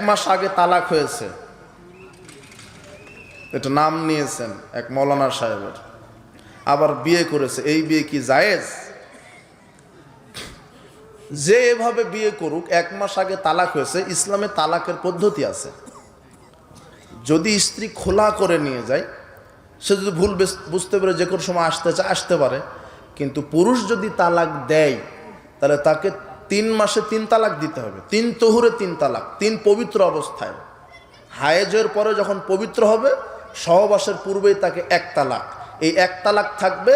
মাস আগে তালাক হয়েছে, এটা নাম নিয়েছেন এক মৌলানা সাহেবের, আবার বিয়ে করেছে, এই বিয়ে কি জায়েজ? যে এভাবে বিয়ে করুক, 1 মাস আগে তালাক হয়েছে, ইসলামে তালাকের পদ্ধতি আছে। যদি স্ত্রী খোলা করে নিয়ে যায়, সে যদি ভুল বুঝতে পারে যে কোনো সময় আসতে চায় আসতে পারে, কিন্তু পুরুষ যদি তালাক দেয় তাহলে তাকে 3 মাসে 3 তালাক দিতে হবে। 3 তহুরে 3 তালাক, 3 পবিত্র অবস্থায়। হায়েজের পরে যখন পবিত্র হবে, সহবাসের পূর্বেই তাকে 1 তালাক। এই 1 তালাক থাকবে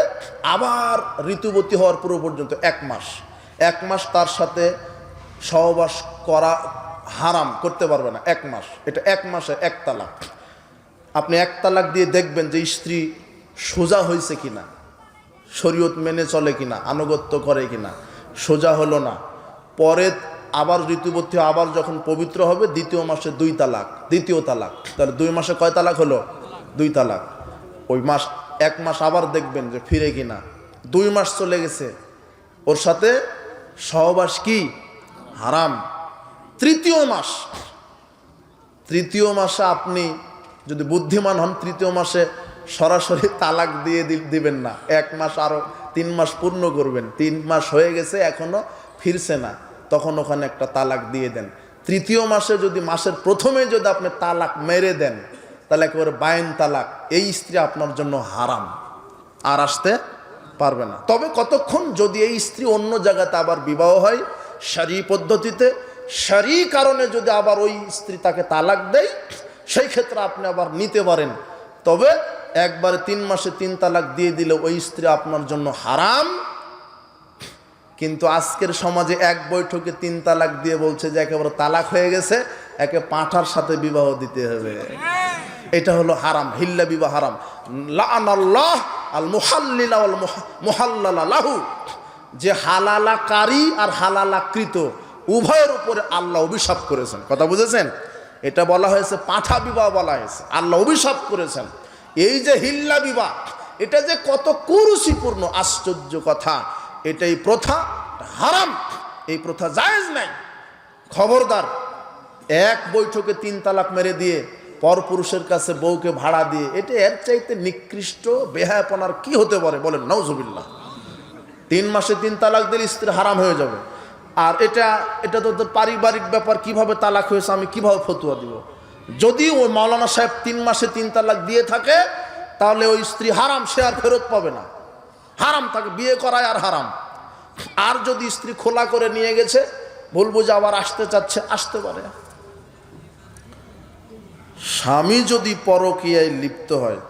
আবার ঋতুবতী হওয়ার পূর্ব পর্যন্ত 1 মাস। 1 মাস তার সাথে সহবাস করা হারাম, করতে পারবে না 1 মাস। এটা 1 মাসে 1 তালাক। আপনি 1 তালাক দিয়ে দেখবেন যে স্ত্রী সোজা হয়েছে কিনা, শরীয়ত মেনে চলে কিনা, আনুগত্য করে কিনা। সোজা হলো না, পরে আবার ঋতুবতী, আবার যখন পবিত্র হবে 2য় মাসে 2 তালাক, 2য় তালাক। তাহলে 2 মাসে কয় তালাক হলো? 2 তালাক। ওই মাস 1 মাস আবার দেখবেন যে ফিরে কিনা। 2 মাস চলে গেছে, ওর সাথে সহবাস কি হারাম। 3য় মাস, 3য় মাসে আপনি যদি বুদ্ধিমান হন, 3য় মাসে সরাসরি তালাক দিয়ে দিবেন না। 1 মাস আরো 3 মাস পূর্ণ করবেন। 3 মাস হয়ে গেছে, এখনো ফিরছে না, তখন ওখানে একটা তালাক দিয়ে দেন। 3য় মাসে যদি মাসের প্রথমে যদি আপনি তালাক মেরে দেন, তাহলে একেবারে বাইন তালাক। এই স্ত্রী আপনার জন্য হারাম, আর আসতে পারবে না। তবে কতক্ষণ, যদি এই স্ত্রী অন্য জায়গাতে আবার বিবাহ হয় শরী পদ্ধতিতে, শরী কারণে যদি আবার ওই স্ত্রী তাকে তালাক দেয়, সেই ক্ষেত্রে আপনি আবার নিতে পারেন। তবে একবারে 3 মাসে 3 তালাক দিয়ে দিলে ওই স্ত্রী আপনার জন্য হারাম। কিন্তু আজকের সমাজে এক বৈঠকে 3 তালাক দিয়ে বলছে যে একেবারে তালাক হয়ে গেছে, একে পাঁঠার সাথে বিবাহ দিতে হবে। এটা হলো হারাম, হিল্লা বিবাহ হারাম। লাআনাল্লাহ আল মুহাল্লিলা ওয়াল মুহাল্লালা লাহু, যে হালালাকারী আর হালালাকৃত উভয়ের উপরে আল্লাহ অভিশাপ করেছেন। কথা বুঝেছেন? এটা বলা হয়েছে পাঁঠা বিবাহ বলা হয়েছে, আল্লাহ অভিশাপ করেছেন। এই যে হিল্লা বিবাহ, এটা যে কত কুরুচিপূর্ণ, আশ্চর্য কথা। এটাই প্রথা হারাম, এই প্রথা জায়েজ নাই। খবরদার, এক বৈঠকে 3 তালাক মেরে দিয়ে পরপুরুষের কাছে বউকে ভাড়া দিয়ে, এটা এর চাইতে নিকৃষ্ট বেহায়াপনার কি হতে পারে বলেন? নাউজুবিল্লাহ। 3 মাসে 3 তালাক দিলে স্ত্রী হারাম হয়ে যাবে। আর এটা তো পারিবারিক ব্যাপার, কিভাবে তালাক হয়েছে আমি কিভাবে ফতোয়া দিব? যদি ওই মাওলানা সাহেব 3 মাসে 3 তালাক দিয়ে থাকে, তাহলে ওই স্ত্রী হারাম, সে আর ফেরত পাবে না, হারাম, তাকে বিয়ে করায় আর হারাম। আর যদি স্ত্রী খোলা করে নিয়ে গেছে, ভুল বুঝে আবার আসতে চাচ্ছে, আসতে পারে। স্বামী যদি পরকীয়ায় লিপ্ত হয়,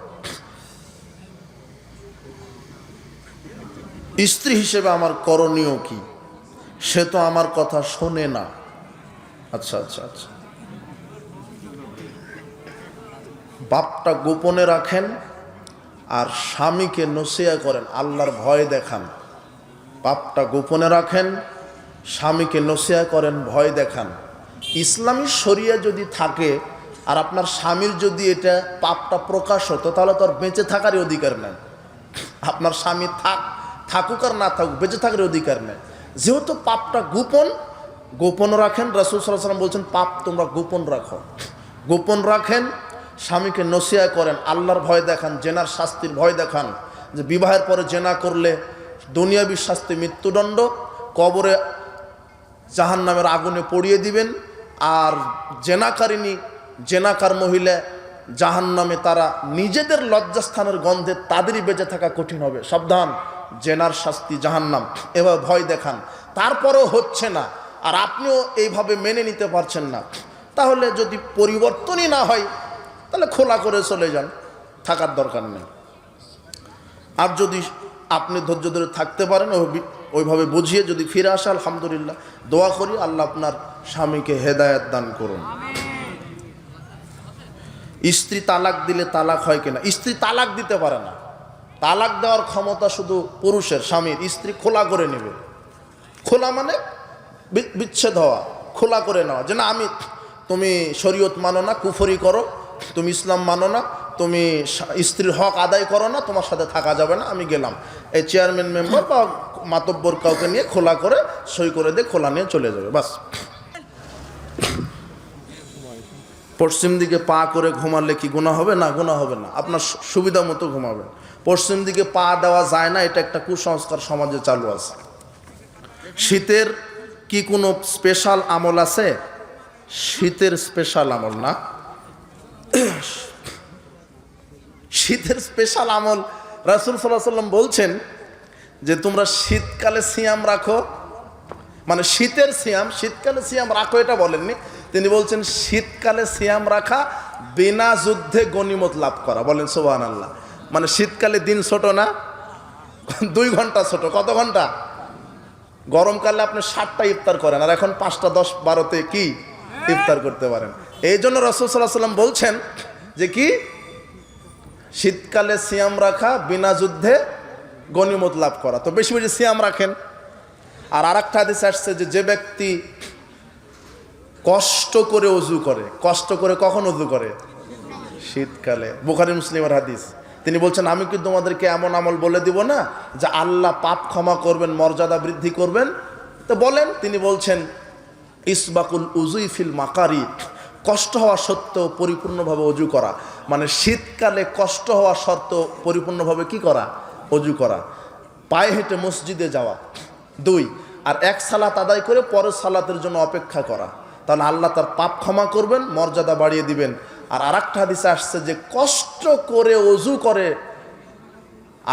স্ত্রী হিসেবে আমার করণীয় কি? সে তো আমার কথা শোনে না। আচ্ছা আচ্ছা আচ্ছা, বাপটা গোপনে রাখেন আর স্বামীকে নসিহত করেন, আল্লাহর ভয় দেখান। পাপটা গোপনে রাখেন, স্বামীকে নসিহত করেন, ভয় দেখান। ইসলামী শরিয়া যদি থাকে আর আপনার স্বামীর যদি এটা পাপটা প্রকাশ হতো, তাহলে তো আর বেঁচে থাকারই অধিকার নেই। আপনার স্বামী থাকুক আর না থাকুক, বেঁচে থাকার অধিকার নেই। যেহেতু পাপটা গোপন রাখেন, রাসূল সাল্লাল্লাহু আলাইহি ওয়াসাল্লাম বলছেন পাপ তোমরা গোপন রাখো। গোপন রাখেন, স্বামীকে নসিহত করেন, আল্লাহর ভয় দেখান, জেনার শাস্তির ভয় দেখান, যে বিবাহের পরে জেনা করলে দুনিয়াবী শাস্তি মৃত্যুদণ্ড, কবরে জাহান্নামের আগুনে পড়িয়ে দিবেন। আর জেনাকার মহিলা জাহান্নামে, তারা নিজেদের লজ্জাস্থানের গন্ধে তাদেরই বেঁচে থাকা কঠিন হবে। সাবধান, জেনার শাস্তি জাহান্নাম। এভাবে ভয় দেখান। তারপরেও হচ্ছে না, আর আপনিও এইভাবে মেনে নিতে পারছেন না, তাহলে যদি পরিবর্তনই না হয়, তাহলে খোলা করে চলে যান, থাকার দরকার নেই। আর যদি আপনি ধৈর্য ধরে থাকতে পারেন, ওইভাবে বুঝিয়ে যদি ফিরে আসে, আলহামদুলিল্লাহ। দোয়া করি আল্লাহ আপনার স্বামীকে হেদায়েত দান করুন। স্ত্রী তালাক দিলে তালাক হয় কিনা? স্ত্রী তালাক দিতে পারে না। তালাক দেওয়ার ক্ষমতা শুধু পুরুষের, স্বামীর। স্ত্রী খোলা করে নেবে। খোলা মানে বিচ্ছেদ হওয়া, খোলা করে নেওয়া, যে না তুমি শরীয়ত মানো না, কুফরি করো, তুমি ইসলাম মানো না, তুমি স্ত্রীর হক আদায় করো না, তোমার সাথে থাকা যাবে না, আমি গেলাম। এই চেয়ারম্যান মেম্বার বা মাতব্বর কাউকে নিয়ে খোলা করে সই করে দিয়ে খোলা নিয়ে চলে যাবে, বাস। পশ্চিম দিকে পা করে ঘুমালে কি গুনাহ হবে? না, গুনাহ হবে না। আপনার সুবিধা মতো ঘুমাবেন। পশ্চিম দিকে পা দেওয়া যায় না, এটা একটা কুসংস্কার সমাজে চালু আছে। শীতের কি কোনো স্পেশাল আমল আছে? শীতের স্পেশাল আমল না, শীতের স্পেশাল আমল রাসূল সাল্লাল্লাহু আলাইহি ওয়াসাল্লাম বলছেন যে তোমরা শীতকালে সিয়াম রাখো, মানে শীতের সিয়াম, শীতকালে সিয়াম রাখো এটা বলেননি। তিনি বলছেন শীতকালে সিয়াম রাখা বিনা যুদ্ধে গনিমত লাভ করা। বলেন সুবহানাল্লাহ। মানে শীতকালে দিন ছোট না, 2 ঘন্টা ছোট। কত ঘন্টা? গরমকালে আপনি 7টা ইফতার করেন, আর এখন 5টা 10 12তে কি ইফতার করতে পারেন। এই জন্য রাসূল সাল্লাল্লাহু আলাইহি ওয়াসাল্লাম বলছেন যে কি শীতকালে সিয়াম রাখা বিনা যুদ্ধে গনিমত লাভ করা। তো বেশি বেশি সিয়াম রাখেন। আর আরেকটা হাদিস আসছে যে যে ব্যক্তি কষ্ট করে ওযু করে, কষ্ট করে কখন ওযু করে? শীতকালে। বুখারী মুসলিমের হাদিস। তিনি বলছেন আমি কি তোমাদেরকে এমন আমল বলে দিব না যে আল্লাহ পাপ ক্ষমা করবেন, মর্যাদা বৃদ্ধি করবেন? তো বলেন। তিনি বলছেন ইসবাকুল উযুই ফিল মাকারি, কষ্ট হওয়া সত্ত্বেও পরিপূর্ণভাবে অজু করা। মানে শীতকালে কষ্ট হওয়া সত্ত্বেও পরিপূর্ণভাবে কি করা? অজু করা। পায়ে হেঁটে মসজিদে যাওয়া। 2, আর 1 সালাত আদায় করে পরের সালাতের জন্য অপেক্ষা করা। তাহলে আল্লাহ তার পাপ ক্ষমা করবেন, মর্যাদা বাড়িয়ে দিবেন। আর আরেকটা হাদিসে আসছে যে কষ্ট করে অজু করে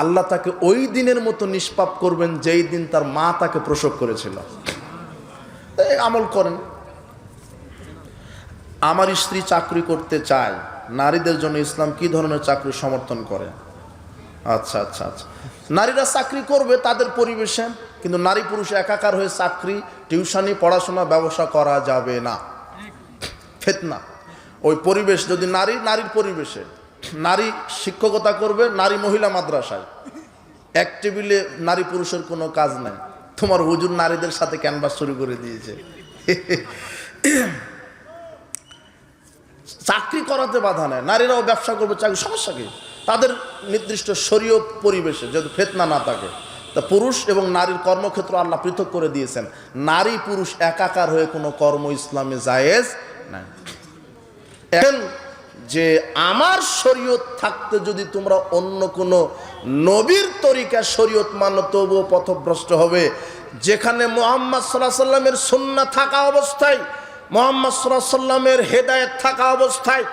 আল্লাহ তাকে ওই দিনের মতো নিষ্পাপ করবেন যেই দিন তার মা তাকে প্রসব করেছিল। এই আমল করেন। আমার স্ত্রী চাকরি করতে চায়, নারীদের জন্য ইসলাম কি ধরনের চাকরি সমর্থন করে? আচ্ছা আচ্ছা আচ্ছা, নারীরা চাকরি করবে তাদের পরিবেশে, কিন্তু নারী পুরুষ একাকার হয়ে চাকরি, টিউশনি, পড়াশোনা, ব্যবসা করা যাবে না। ফিতনা। ওই পরিবেশ যদি নারীর পরিবেশে, নারী শিক্ষকতা করবে, নারী মহিলা মাদ্রাসায়, এক টেবিলে নারী পুরুষের কোনো কাজ নাই। তোমার হুজুর নারীদের সাথে ক্যানভাস শুরু করে দিয়েছে। চাকরি করাতে বাধা নেই, নারীরাও ব্যবসা করবে, চাকরি, সমস্যা কি? তাদের নির্দিষ্ট শরীয়ত পরিবেশে যদি ফিতনা না থাকে। তা পুরুষ এবং নারীর কর্মক্ষেত্র আল্লাহ পৃথক করে দিয়েছেন। নারী পুরুষ একাকার হয়ে কোনো কর্ম ইসলামে জায়েজ নাই। এখন যে আমার শরীয়ত থাকতে যদি তোমরা অন্য কোনো নবীর তরিকা শরীয়ত মানো তবুও পথভ্রষ্ট হবে। যেখানে মুহাম্মদ সাল্লাল্লাহু আলাইহি সাল্লামের সুন্নাহ থাকা অবস্থায়, মুহাম্মদ সাল্লাল্লাহু আলাইহি সাল্লামের হেদায়েত থাকা অবস্থায়,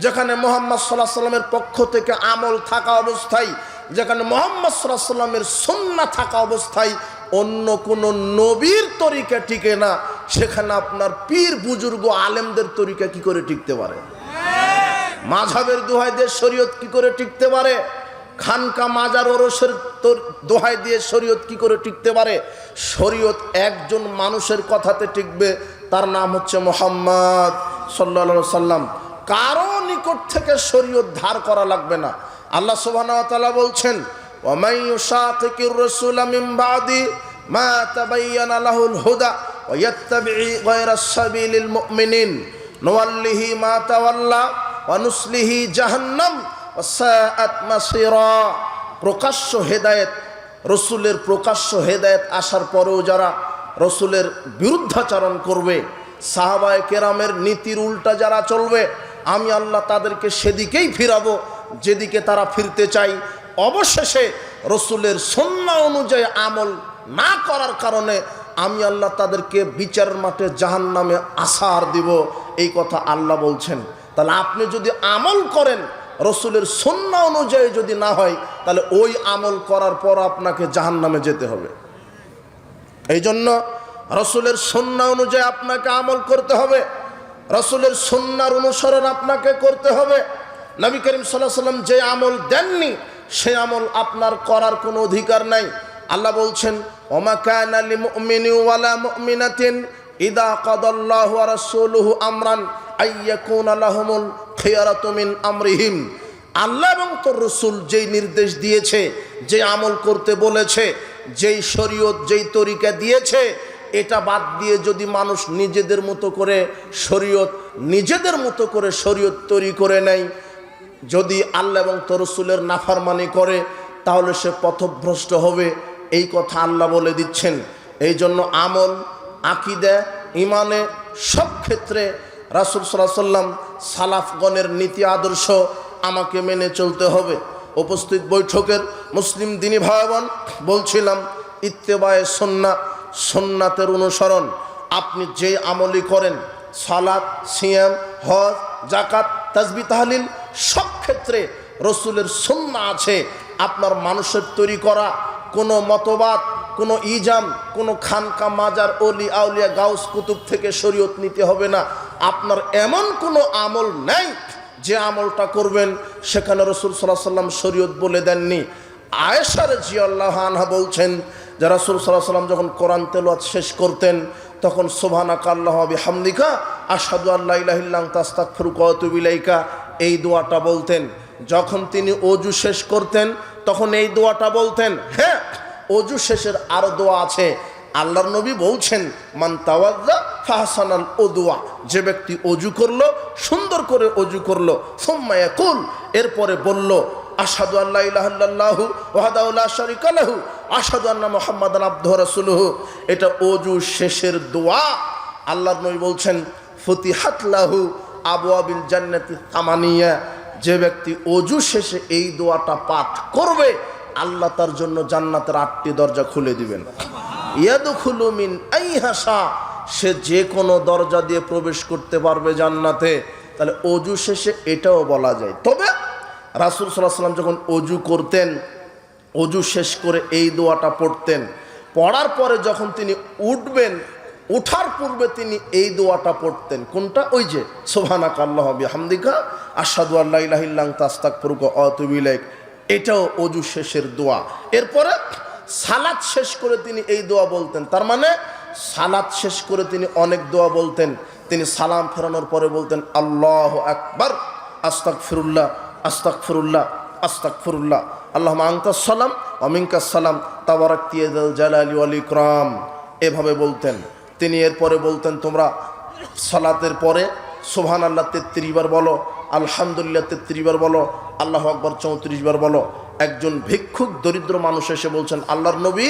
যেখানে মুহাম্মদ সাল্লাল্লাহু আলাইহি সাল্লামের পক্ষ থেকে আমল থাকা অবস্থায়, যেখানে মুহাম্মদ সাল্লাল্লাহু আলাইহি সাল্লামের সুন্নাহ থাকা অবস্থায় অন্য কোনো নবীর তরিকা টিকে না, সেখানে আপনার পীর বুজুর্গ আলেমদের তরিকা কি করে টিকতে পারে? মাযহাবের দোহাই দিয়ে শরীয়ত কি করে টিকতে পারে? খানকা মাজার ওরসের দোহাই দিয়ে শরীয়ত কি করে টিকতে পারে? শরীয়ত একজন মানুষের কথাতে টিকবে, তার নাম হচ্ছে মুহাম্মদ সাল্লাল্লাহু আলাইহি সাল্লাম। কারো নিকট থেকে শরীয়ত ধার করা লাগবে না। আল্লাহ সুবহানাহু ওয়া তাআলা বলছেন ওয়া মান ইউশাকিকির রাসূলা মিন বাদি মা তাবায়্যানা লাহুল হুদা ওয়া ইয়াত্তাবি গায়রা সাবিলিল মুমিনিন নুওয়াল্লিহি মা তাওয়াল্লা ওয়া নুসলিহি জাহান্নাম ওয়া সাআত মাসীরা। প্রকাশ্য হেদায়েত, রাসূলের প্রকাশ্য হেদায়েত আসার পরেও যারা রাসূলের বিরুদ্ধাচরণ করবে, সাহাবায়ে কেরামের নীতির উল্টা যারা চলবে, আমি আল্লাহ তাদেরকে সেদিকেই ফিরাবো যেদিকে তারা ফিরতে চাই। অবশেষে রাসূলের সুন্নাহ অনুযায়ী আমল না করার কারণে আমি আল্লাহ তাদেরকে বিচারের মাঠে জাহান্নামে আসার দিব। এই কথা আল্লাহ বলছেন। তাহলে আপনি যদি আমল করেন রাসূলের সুন্নাহ অনুযায়ী যদি না হয়, তাহলে ওই আমল করার পর আপনাকে জাহান্নামে যেতে হবে। এই জন্য রাসূলের সুন্নাহ অনুযায়ী আপনাকে আমল করতে হবে, রাসূলের সুন্নাহর অনুসরণ আপনাকে করতে হবে। নবী করিম সাল্লাল্লাহু আলাইহি ওয়াসাল্লাম যে আমল দেননি সেই আমল আপনার করার কোনো অধিকার নাই। আল্লাহ বলছেন ওমা কানা লিমুমিনি ওয়ালা মুমিনাতিন ইযা কাদাল্লাহু ওয়া রাসূলুহু আমরান আইয়াকুনা লাহুমুল খিয়ারাতু মিন আমরিহিম। আল্লাহ এবং তার রাসূল যেই নির্দেশ দিয়েছে, যে আমল করতে বলেছে, যেই শরীয়ত যেই তরিকা দিয়েছে, এটা বাদ দিয়ে যদি মানুষ নিজেদের মতো করে শরীয়ত তৈরি করে নেয়, যদি আল্লাহ এবং তার রাসূলের নাফরমানি করে, তাহলে সে পথভ্রষ্ট হবে। এই কথা আল্লাহ বলে দিচ্ছেন। এই জন্য আমল, আকীদা, ইমানে সব ক্ষেত্রে রাসূল সাল্লাল্লাহু আলাইহি সাল্লাম সালাফগণের নীতি আদর্শ আমাকে মেনে চলতে হবে। উপস্থিত বৈঠকের মুসলিম দিনী ভাই বোন, বলছিলাম ইত্তেবায়ে সুন্নাহ, সুন্নাতের অনুসরণ। আপনি যেই আমলই করেন, সালাত, সিয়াম, হজ, যাকাত, তাসবিহ, তাহলিল, সব ক্ষেত্রে রসুলের সুন্নাহ আছে। আপনার মানুষের তৈরি করা কোনো মতবাদ, কোনো ইজাম, কোনো খানকা, মাজার, অলি আউলিয়া, গাউস, কুতুব থেকে শরীয়ত নিতে হবে না। আপনার এমন কোনো আমল নাই যে আমলটা করবেন সেখানে রসুল সাল্লাল্লাহু আলাইহি সাল্লাম শরীয়ত বলে দেননি। আয়েশা রাদিয়াল্লাহু আনহা বলছেন যে রাসূল সাল্লাল্লাহু আলাইহি সাল্লাম যখন কোরআন তেলাওয়াত শেষ করতেন তখন সুবহানাকা আল্লাহুম্মা বিহামদিকা আশহাদু আল্লা ইলাহা ইল্লা আনতা আস্তাগফিরুকা ওয়া আতুবু ইলাইকা, এই দোয়াটা বলতেন। যখন তিনি ওযু শেষ করতেন তখন এই দোয়াটা বলতেন। হ্যাঁ, ওযু শেষের আরো দোয়া আছে। আল্লাহর নবী বলছেন, মান তাওয়াজ্জা ফাহসানাল উদুয়া, যে ব্যক্তি ওযু করলো, সুন্দর করে ওযু করলো, সুম্মা ইয়াকুল, এরপরে বলল আশহাদু আল্লা ইলাহা ইল্লাল্লাহু ওয়াহদাহু লা শারীকা লাহু আশহাদু আন্না মুহাম্মাদান আবদুহু ওয়া রাসূলুহু, এটা ওযু শেষের দোয়া। আল্লাহর নবী বলছেন ফুতিহাত লাহু আবওয়াবিল জান্নাতি তামানিয়া, যে ব্যক্তি ওযু শেষে এই দোয়াটা পাঠ করবে আল্লাহ তার জন্য জান্নাতের 8টি দরজা খুলে দিবেন। ইয়াদখুলু মিন আইহাসা, সে যে কোনো দরজা দিয়ে প্রবেশ করতে পারবে জান্নাতে। তাহলে ওযু শেষে এটাও বলা যায়। তবে রাসূল সাল্লাল্লাহু আলাইহি সাল্লাম যখন ওযু করতেন, ওযু শেষ করে এই দোয়াটা পড়তেন। পড়ার পরে যখন তিনি উঠবেন, উঠার পূর্বে তিনি এই দোয়াটা পড়তেন। কোনটা? ওই যে সুবহানাকা আল্লাহুম্মা বিহামদিকা আশহাদু আল্লা ইলাহা ইল্লা আনতা আস্তাগফিরুকা ওয়া আতুবু ইলাইক, এটাও ওযু শেষের দোয়া। এরপরে সালাত শেষ করে তিনি এই দোয়া বলতেন। তার মানে সালাত শেষ করে তিনি অনেক দোয়া বলতেন। তিনি সালাম ফেরানোর পরে বলতেন আল্লাহু আকবার, আস্তাগফিরুল্লাহ, আস্তাগফিরুল্লাহ, আস্তাগফিরুল্লাহ, আল্লাহুম্মা আনতাস সালাম ওয়া মিনকাস সালাম তাবারাকতা ইয়া যাল জালালি ওয়াল ইকরাম, এভাবে বলতেন তিনি। এরপরে বলতেন তোমরা সালাতের পরে সুবহানাল্লাহ 33 বার বলো, আলহামদুলিল্লাহ 33 বার বলো, আল্লাহু আকবার 34 বার বলো। একজন ভিক্ষুক দরিদ্র মানুষ এসে বলছেন, আল্লাহর নবী,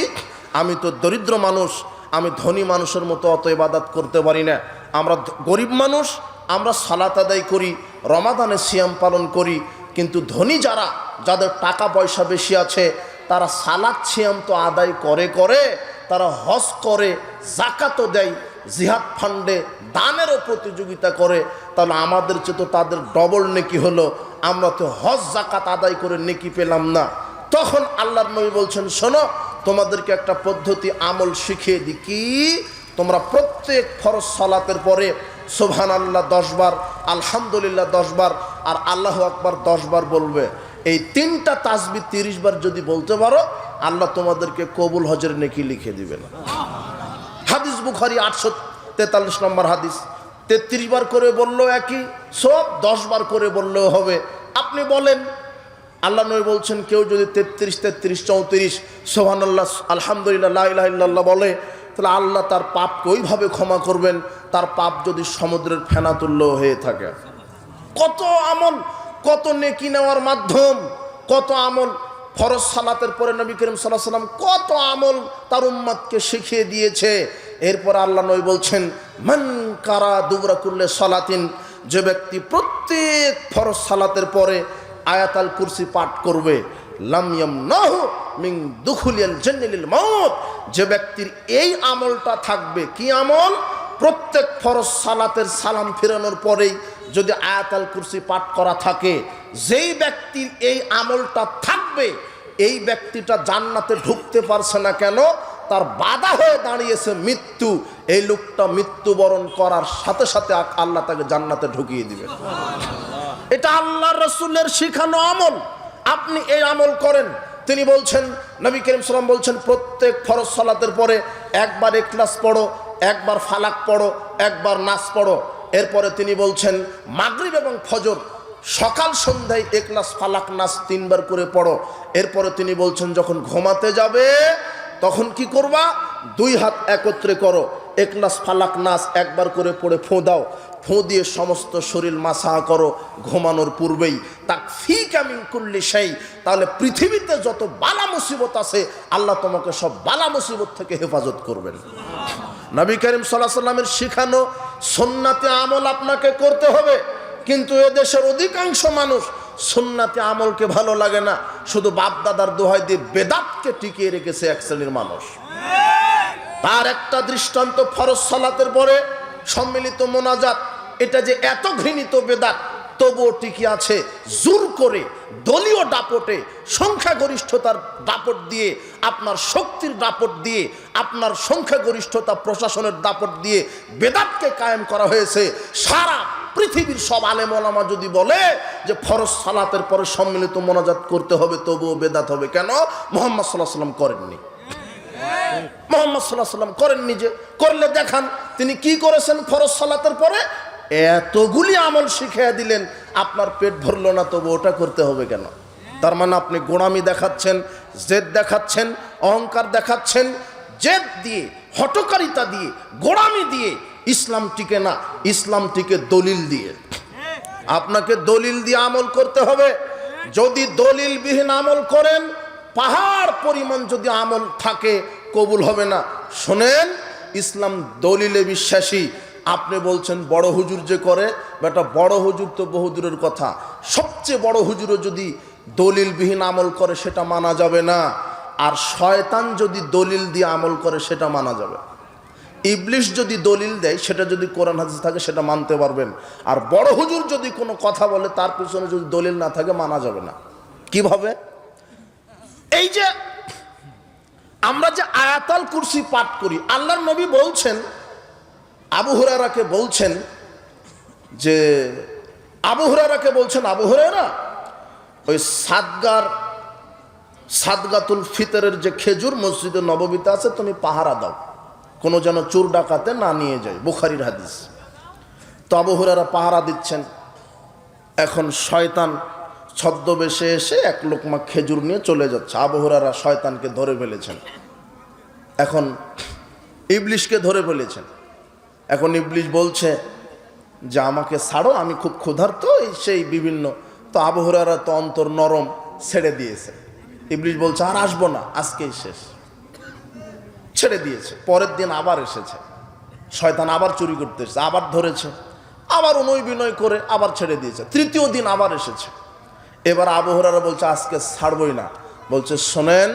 আমি তো দরিদ্র মানুষ, আমি ধনী মানুষের মতো অত ইবাদত করতে পারি না। আমরা গরিব মানুষ, আমরা সালাত আদায় করি, রমাদানে সিয়াম পালন করি, কিন্তু ধনী যারা, যাদের টাকা পয়সা বেশি আছে, তারা সালাত সিয়াম তো আদায় করে করে, তারা হজ করে, যাকাতও দেয়, জিহাদ ফান্ডে দানেরও প্রতিযোগিতা করে। তাহলে আমাদের চেয়ে তো তাদের ডবল নেকি হলো, আমরা তো হজ যাকাত আদায় করে নেকি পেলাম না। তখন আল্লাহর নবী বলছেন, শোনো, তোমাদেরকে একটা পদ্ধতি আমল শিখিয়ে দিই। কি? তোমরা প্রত্যেক ফরজ সালাতের পরে সুবহানাল্লাহ 10 বার, আলহামদুলিল্লাহ 10 বার, আর আল্লাহু আকবার 10 বার বলবে। এই 3টা তাসবিহ 30 বার যদি বলতে পারো, আল্লাহ তোমাদেরকে কবুল হজের নেকি লিখে দিবেন। হাদিস বুখারী 843 নম্বর হাদিস। 33 বার করে বললেও একই সব, 10 বার করে বললেও হবে। আপনি বলেন, আল্লাহ নবী বলছেন কেউ যদি 33, 33, 34 সুবহানাল্লাহ, আলহামদুলিল্লাহ, লা ইলাহা ইল্লাল্লাহ বলে, তাহলে আল্লাহ তার পাপকে ওইভাবে ক্ষমা করবেন, তার পাপ যদি সমুদ্রের ফেনা তুল্য হয়ে থাকে। কত আমল, কত নেকি নেওয়ার মাধ্যম, কত আমল। ফরজ সালাতের পরে নবী করিম সাল্লাল্লাহু আলাইহি ওয়াসাল্লাম কত আমল তার উম্মতকে শিখিয়ে দিয়েছে। এরপর আল্লাহ নবী বলছেন, মান কারা দুবরা কুল্লি সালাতিন, যে ব্যক্তি প্রত্যেক ফরজ সালাতের পরে আয়াতুল কুরসি পাঠ করবে, লাম ইয়ামনাহু মিন দুখুলিল জান্নাতিল মাউত, যে ব্যক্তির এই আমলটা থাকবে। কি আমল? প্রত্যেক ফরজ সালাতের সালাম ফেরানোর পরেই যদি আয়াতুল কুরসি পাঠ করা থাকে, যেই ব্যক্তির এই আমলটা থাকবে, এই ব্যক্তিটা জান্নাতে ঢুকতে পারছে না কেন? তার বাধা হয়ে দাঁড়িয়েছে মৃত্যু। এই লোকটা মৃত্যুবরণ করার সাথে সাথে আল্লাহ তাকে জান্নাতে ঢুকিয়ে দিবেন। এটা আল্লাহর রাসূলের শিখানো আমল। আপনি এই আমল করেন। তিনি বলছেন, নবী করিম সাল্লাল্লাহু আলাইহি ওয়াসাল্লাম বলছেন, প্রত্যেক ফরজ সালাতের পরে একবার ইখলাস পড়ো, একবার ফালাক পড়ো, একবার নাস পড়ো। এরপরে তিনি বলছেন মাগরিব এবং ফজর সকাল সন্ধ্যায় ইখলাস ফালাক নাস 3 বার করে পড়ো। এরপরে তিনি বলছেন যখন ঘুমাতে যাবে তখন কি করবা? 2 হাত একত্রে করো, ইখলাস ফালাক নাস একবার করে পড়ে ফোঁ দাও, ফোঁ দিয়ে সমস্ত শরীর মাসাহা করো ঘুমানোর পূর্বেই। তাকফিকা মিন কুল্লি শাই, তাহলে পৃথিবীতে যত বালা মুসিবত আছে আল্লাহ তোমাকে সব বালা মুসিবত থেকে হেফাজত করবেন। নবী করিম সাল্লাল্লাহু আলাইহি ওয়াসাল্লামের শিখানো সুন্নাতে আমল আপনাকে করতে হবে। কিন্তু এদেশের অধিকাংশ মানুষ সুন্নাতে আমলকে ভালো লাগে না, শুধু বাপ দাদার দোহাই দিয়ে বেদাতকে টিকিয়ে রেখেছে এক শ্রেণীর মানুষ। তার একটা দৃষ্টান্ত, ফরজ সালাতের পরে সম্মিলিত মোনাজাত, এটা যে এত ঘৃণিত বেদাত তবুও টিকে আছে জোর করে, দলীয় দাপটে, সংখ্যাগরিষ্ঠতার দাপট দিয়ে, আপনার শক্তির দাপট দিয়ে, আপনার সংখ্যাগরিষ্ঠতা প্রশাসনের দাপট দিয়ে বেদাতকে কায়েম করা হয়েছে। সারা পৃথিবীর সব আলেম ওলামা যদি বলে যে ফরজ সালাতের পরে সম্মিলিত মোনাজাত করতে হবে, তবুও বেদাত হবে কেন? মুহাম্মদ সাল্লাল্লাহু আলাইহি ওয়াসাল্লাম করেননি। মুহাম্মদ সাল্লাল্লাহু আলাইহি ওয়াসাল্লাম করেননি। যে করলে দেখান তিনি কি করেছেন। ফরজ সালাতের পরে এতগুলি আমল শিখিয়ে দিলেন, আপনার পেট ভরলো না, তবু ওটা করতে হবে কেন? তার মানে আপনি গোড়ামি দেখাচ্ছেন, জেদ দেখাচ্ছেন, অহংকার দেখাচ্ছেন। জেদ দিয়ে, হটকারিতা দিয়ে, গোড়ামি দিয়ে ইসলাম টিকে না। ইসলাম টিকে দলিল দিয়ে। আপনাকে দলিল দিয়ে আমল করতে হবে। যদি দলিলবিহীন আমল করেন, পাহাড় পরিমাণ যদি আমল থাকে, কবুল হবে না। শোনেন, ইসলাম দলিলে বিশ্বাসী। আপনি বলছেন বড় হুজুর যে করে, বেটা বড় হুজুর তো বহুদূরের কথা। সবচেয়ে বড় হুজুরও যদি দলিলবিহীন আমল করে সেটা মানা যাবে না। আর শয়তান যদি দলিল দিয়ে আমল করে সেটা মানা যাবে। ইবলিশ যদি দলিল দেয়, সেটা যদি কোরআন হাদিস থাকে সেটা মানতে পারবেন। আর বড় হুজুর যদি কোনো কথা বলে, তার পিছনে যদি দলিল না থাকে, মানা যাবে না। কিভাবে? এই যে আমরা যে আয়াতুল কুরসি পাঠ করি, আল্লাহর নবী বলছেন, আবু হুরায়রাকে বলছেন যে আবু হুরায়রা ওই সাদগাতুল ফিতরের যে খেজুর মসজিদে নববীতে আছে, তুমি পাহারা দাও, কোনো যেন চোর ডাকাতে না নিয়ে যায়। বুখারীর হাদিস। তো আবু হুরায়রা পাহারা দিচ্ছেন। এখন শয়তান ছদ্মবেশে এসে এক লোকমা খেজুর নিয়ে চলে যাচ্ছে। আবু হুরায়রা শয়তানকে ধরে ফেলেছেন। এখন ইবলিশকে ধরে ফেলেছেন। এখন ইবলিশ বলছে যে আমাকে ছাড়ো, আমি খুব ক্ষুধার্ত, সেই বিভিন্ন। তো আবু হুরায়রা তো অন্তর নরম, ছেড়ে দিয়েছে। ইবলিশ বলছে আর আসবো না, আজকেই শেষ। ছেড়ে দিয়েছে। পরের দিন আবার এসেছে, শয়তান আবার চুরি করতে এসেছে, আবার ধরেছে, আবার অনুয় বিনয় করে আবার ছেড়ে দিয়েছে। তৃতীয় দিন আবার এসেছে। এবার আবু হুরায়রা বলছে আজকে ছাড়বই না। বলছে শোনেন,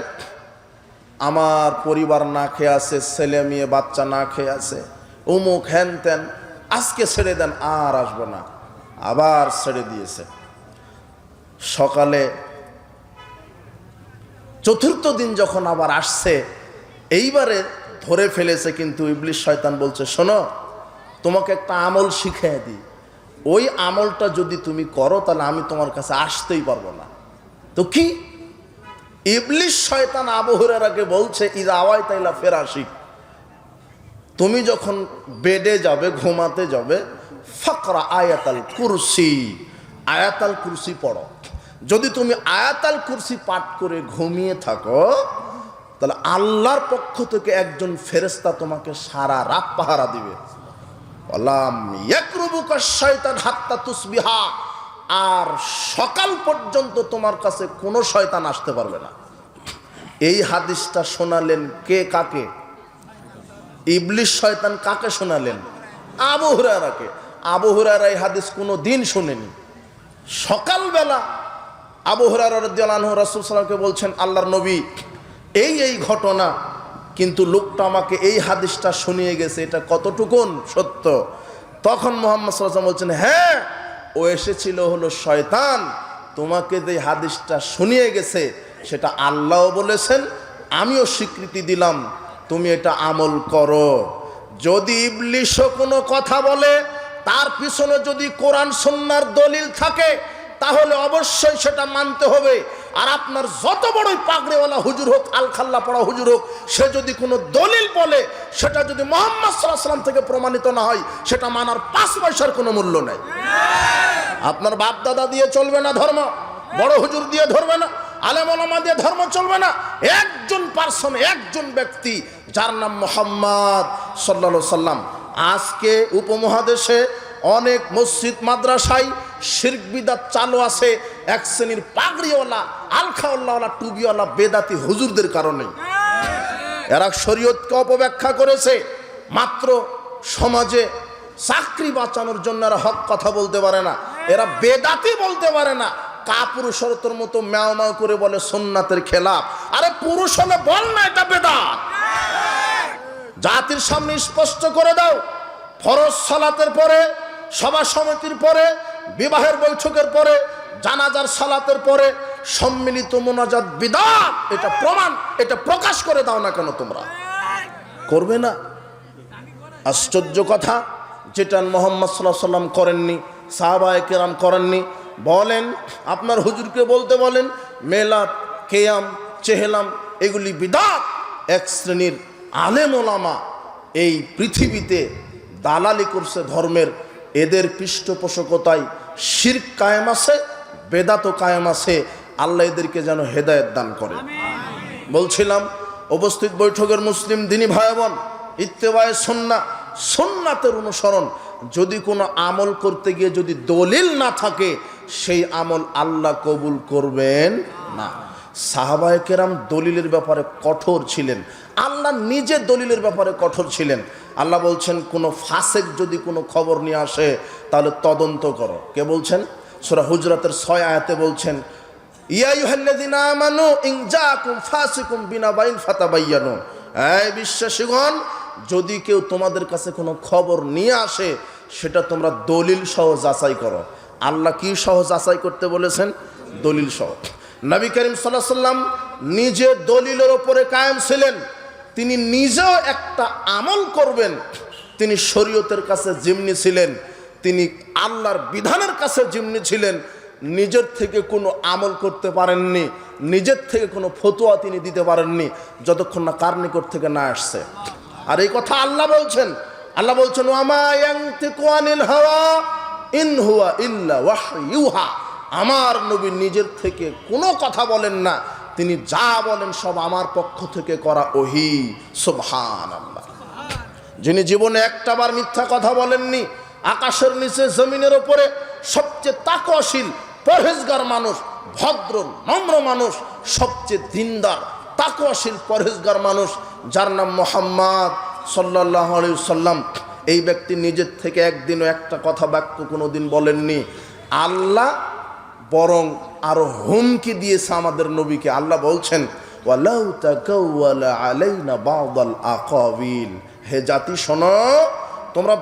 আমার পরিবার না খেয়ে আছে, ছেলে মেয়ে বাচ্চা না খেয়ে আছে, অমুক হ্যান ত্যান, আজকে ছেড়ে দেন, আর আসবো না। আবার ছেড়ে দিয়েছে। সকালে চতুর্থ দিন যখন আবার আসছে, এইবারে ধরে ফেলেছে। কিন্তু ইবলিশ শয়তান বলছে শোনো, তোমাকে একটা আমল শিখিয়ে দিই, ওই আমলটা যদি তুমি করো তাহলে আমি তোমার কাছে আসতেই পারবো না। তো কি? ইবলিশ শয়তান আবু হুরায়রাকে বলছে ইযা আওয়াইতা ইলা ফিরাশিক, তুমি যখন বেডে যাবে, ঘুমাতে যাবে, ফাকরা আয়াতুল কুরসি, আয়াতুল কুরসি পড়ো। যদি তুমি আয়াতুল কুরসি পাঠ করে ঘুমিয়ে থাকো, তাহলে আল্লাহর পক্ষ থেকে একজন ফেরেশতা তোমাকে সারা রাত পাহারা দিবে। ওয়ালাম ইয়াকরুবুকা শাইতান হাত্তা তুসবিহা, আর সকাল পর্যন্ত তোমার কাছে কোনো শয়তান আসতে পারবে না। এই হাদিসটা শোনালেন কে কাকে? ইবলিশ শয়তান কাকে শোনালেন? আবু হুরায়রাকে। আবু হুরায়রা এই হাদিস কোনো দিন শোনেনি। সকালবেলা আবু হুরায়রা রাদিয়াল্লাহু আনহু রাসূল সাল্লাল্লাহু আলাইহি ওয়াসাল্লামকে বলছেন, আল্লাহর নবী এই ঘটনা, কিন্তু লোকটা আমাকে এই হাদিসটা শুনিয়ে গেছে, এটা কতটুকুন সত্য? তখন মুহাম্মদ সাল্লাল্লাহু আলাইহি ওয়াসাল্লাম বলছেন, হ্যাঁ, ও এসেছিল হলো শয়তান, তোমাকে যে হাদিসটা শুনিয়ে গেছে সেটা আল্লাহও বলেছেন, আমিও স্বীকৃতি দিলাম, তুমি এটা আমল করো। যদি ইবলিশও কোনো কথা বলে, তার পিছনে যদি কোরআন সুন্নাহর দলিল থাকে, তাহলে অবশ্যই সেটা মানতে হবে। আর আপনার যত বড়ই পাগড়িওয়ালা হুজুর হোক, আলখাল্লা পড়া হুজুর হোক, সে যদি কোনো দলিল বলে, সেটা যদি মুহাম্মদ সাল্লাল্লাহু আলাইহি ওয়াসাল্লাম থেকে প্রমাণিত না হয়, সেটা মানার 5 পয়সার কোনো মূল্য নেই। আপনার বাপ দাদা দিয়ে চলবে না ধর্ম, বড় হুজুর দিয়ে ধরবে না, আলেম ওলামা দিয়ে ধর্ম চলবে না। একজন পার্সন, একজন ব্যক্তি, যার নাম মুহাম্মদ সাল্লাল্লাহু আলাইহি ওয়াসাল্লাম। আজকে উপমহাদেশে অনেক মসজিদ মাদ্রাসায় শিরক বিদআত চালু আছে এক শ্রেণীর পাগড়িওয়ালা, আলখাওয়ালা, টুবিওয়ালা বেদাতি হুজুরদের কারণে। এরা শরীয়তকে অপব্যাখ্যা করেছে। মাত্র সমাজে চাকরি বাঁচানোর জন্য এরা হক কথা বলতে পারে না, এরা বেদাতি বলতে পারে না। কাপুরুষের মতো ম্যাও ম্যাও করে বলে সুন্নাতের খেলাফ। আরে পুরুষ হলে বল না এটা বেদাত। জাতির সামনে স্পষ্ট করে দাও, ফরজ সালাতের পরে, সভা সমিতির পরে, বিবাহের বৈঠকের পরে, জানাজার সালাতের পরে সম্মিলিত মোনাজাত বিদআত। এটা প্রমাণ, এটা প্রকাশ করে দাও না কেন তোমরা? করবে না। আশ্চর্য কথা, যেটা মুহাম্মদ সাল্লাল্লাহু আলাইহি ওয়াসাল্লাম করেননি, সাহাবায়ে কেরাম করেননি। বলেন আপনার হুজুরকে বলতে বলেন মেলাদ, কেয়াম, চেহলাম এগুলি বিদআত। এক শ্রেণীর আলেম ওলামা এই পৃথিবীতে দালালি করছে ধর্মের, এদের পৃষ্ঠপোষকতায় শিরক কায়েম আছে, বেদাতও কায়েম আছে। আল্লাহ এদেরকে যেন হেদায়েত দান করে। বলছিলাম উপস্থিত বৈঠকের মুসলিম দিনী ভাই বোন, ইত্তেবায়ে সুন্নাহ, সুন্নাতের অনুসরণ। যদি কোনো আমল করতে গিয়ে যদি দলিল না থাকে, সেই আমল আল্লাহ কবুল করবেন না। সাহাবায়ে কেরাম দলিলের ব্যাপারে কঠোর ছিলেন, আল্লাহ নিজে দলিলের ব্যাপারে কঠোর ছিলেন। আল্লাহ বলছেন কোনো ফাসেক যদি কোনো খবর নিয়ে আসে তাহলে তদন্ত করো। কে বলছেন? সূরা হুজরাতের 6 আয়াতে বলছেন ইয়া আইয়ুহাল্লাযীনা আমানু ইন জাআকুম ফাসিকুম বিনাবাইন ফাতাবায়ানু। এই বিশ্বাসীগণ, যদি কেউ তোমাদের কাছে কোনো খবর নিয়ে আসে সেটা তোমরা দলিল সহ যাচাই করো। আল্লাহ কি সহ যাচাই করতে বলেছেন? দলিল সহ। নবী করিম সাল্লাল্লাহু আলাইহি সাল্লাম নিজে দলিলের উপরে কায়েম ছিলেন। তিনি নিজেও একটা আমল করবেন, তিনি শরীয়তের কাছে জিম্মি ছিলেন, তিনি আল্লাহর বিধানের কাছে জিম্মি ছিলেন। নিজের থেকে কোনো আমল করতে পারেননি, নিজের থেকে কোনো ফতোয়া তিনি দিতে পারেননি যতক্ষণ না কার নিকট থেকে না আসছে। আর এই কথা আল্লাহ বলছেন, আল্লাহ বলছেন ওয়ামা ইয়ানতিকু আনিল হাওয়া ইন হুয়া ইল্লা ওয়াহয়ুহা। আমার নবী নিজের থেকে কোনো কথা বলেন না, তিনি যা বলেন সব আমার পক্ষ থেকে করা ওহী। সুবহানাল্লাহ। যিনি জীবনে একটাবার মিথ্যা কথা বলেননি, আকাশের নিচে জমিনের উপরে সবচেয়ে তাকওয়াশীল পরহেজগার মানুষ, ভদ্র নম্র মানুষ, সবচেয়ে দিনদার তাকওয়াশীল পরহেজগার মানুষ, যার নাম মুহাম্মদ সাল্লাল্লাহু আলাইহি সাল্লাম। এই ব্যক্তি নিজের থেকে একদিনও একটা কথা বাক্য কোনোদিন বলেননি। আল্লাহ বরং আরো হুমকি দিয়েছে আমাদের নবীকে। আল্লাহ বলছেন ওয়ালাউ তাকাওয়ালা আলাইনা বা'দাল আকাবিল। হে জাতি শোনো, তোমরা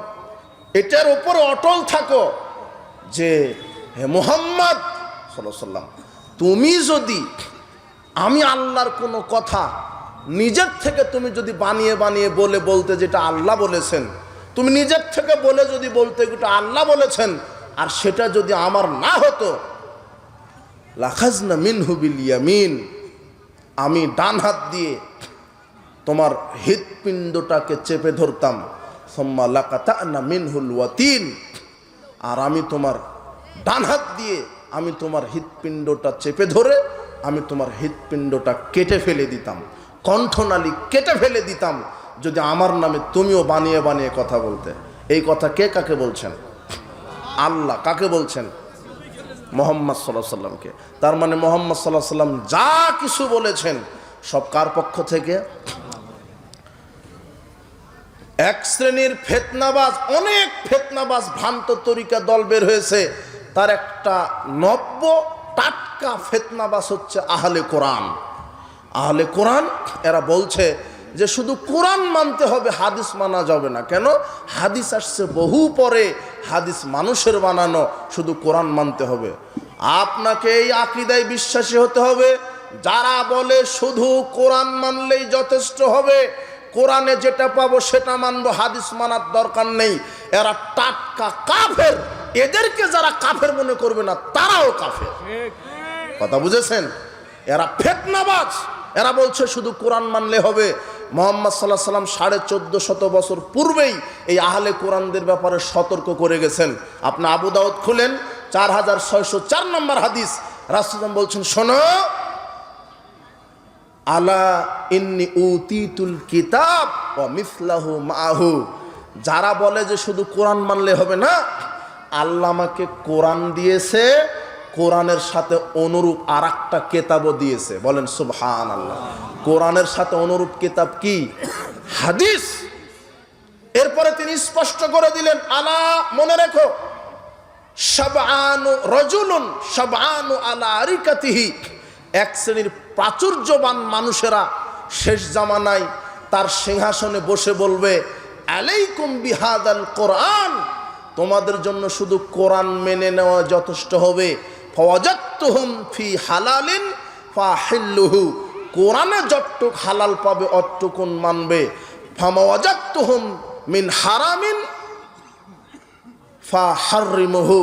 এটার উপরে অটল থাকো যে হে মুহাম্মদ সাল্লাল্লাহু আলাইহি সাল্লাম, তুমি যদি আমি আল্লাহর কোনো কথা নিজের থেকে তুমি যদি বানিয়ে বানিয়ে বলতে যেটা আল্লাহ বলেছেন, তুমি নিজের থেকে বলে যদি বলতে যেটা আল্লাহ বলেছেন, আর সেটা যদি আমার না হতো লাখাজনা মিনহু বিল ইয়ামিন, আমি ডান হাত দিয়ে তোমার হৃৎপিণ্ডটাকে চেপে ধরতাম, সুম্মা লাকাতানা মিনহুল ওয়াতিন, আর আমি তোমার ডান হাত দিয়ে আমি তোমার হৃৎপিণ্ডটা চেপে ধরে আমি তোমার হৃৎপিণ্ডটা কেটে ফেলে দিতাম, কণ্ঠনালী কেটে ফেলে দিতাম, যদি আমার নামে তুমিও বানিয়ে বানিয়ে কথা বলতে। এই কথা কে কাকে বলছেন? আল্লাহ। কাকে বলছেন? মুহাম্মদ সাল্লাল্লাহু আলাইহি সাল্লামকে। তার মানে মুহাম্মদ সাল্লাল্লাহু আলাইহি সাল্লাম যা কিছু বলেছেন সব কার পক্ষ থেকে? এক শ্রেণীর ফিতনাবাজ, অনেক ফিতনাবাজ ভ্রান্ত তরিকা দল বের হয়েছে, তার একটা নব্য টাটকা ফিতনাবাজ হচ্ছে আহলে কোরআন। আহলে কোরআন এরা বলছে যে শুধু কোরআন মানতে হবে, হাদিস মানা যাবে না। কেন? হাদিস আসছে বহু পরে, হাদিস মানুষের বানানো, শুধু কোরআন মানতে হবে। আপনাকে এই আকীদায় বিশ্বাসী হতে হবে যারা বলে শুধু কোরআন মানলেই যথেষ্ট হবে, কোরআনে যেটা পাবো সেটা মানবো, হাদিস মানার দরকার নেই। এরা টাটকা কাফের। এদেরকে যারা কাফের মনে করবে না তারাও কাফের। কথা বুঝেছেন? এরা ফিতনাবাজ। এরা বলছে শুধু কোরআন মানলে হবে। মুহাম্মদ সাল্লাল্লাহু আলাইহি সাল্লাম 1450 বছর পূর্বেই এই আহলে কোরআনদের ব্যাপারে সতর্ক করে গেছেন। আপনি আবু দাউদ খুলেন, 4604 নম্বর হাদিস, রাসূল বলছেন শোনো, আলা ইন্নী উতিতুল কিতাব ওয়া মিসলাহু মাআহু। যারা বলে যে শুধু কোরআন মানলে হবে না, আল্লাহ আমাকে কোরআন দিয়েছে, কোরআনের সাথে অনুরূপ আরেকটা কিতাবও দিয়েছে। বলেন সুবহানাল্লাহ। কোরআনের সাথে অনুরূপ কিতাব কি? হাদিস। এরপরে তিনি স্পষ্ট করে দিলেন, আলা, মনে রেখো, শাবআনু রাজুলুন শাবআনু আলা আরিকাতিহি, এক শ্রেণীর প্রাচুর্যবান মানুষেরা শেষ জামানায় তার সিংহাসনে বসে বলবে, আলাইকুম বিহাদাল কোরআন, তোমাদের জন্য শুধু কোরআন মেনে নেওয়া যথেষ্ট হবে। ফাওয়াজাতুহুম ফি হালালিন ফাহিল্লুহু, কোরআনে যতটুক হালাল পাবে অতটুকুন মানবে। ফামাওয়াজাতুহুম মিন হারামিন ফাহাররিমুহু,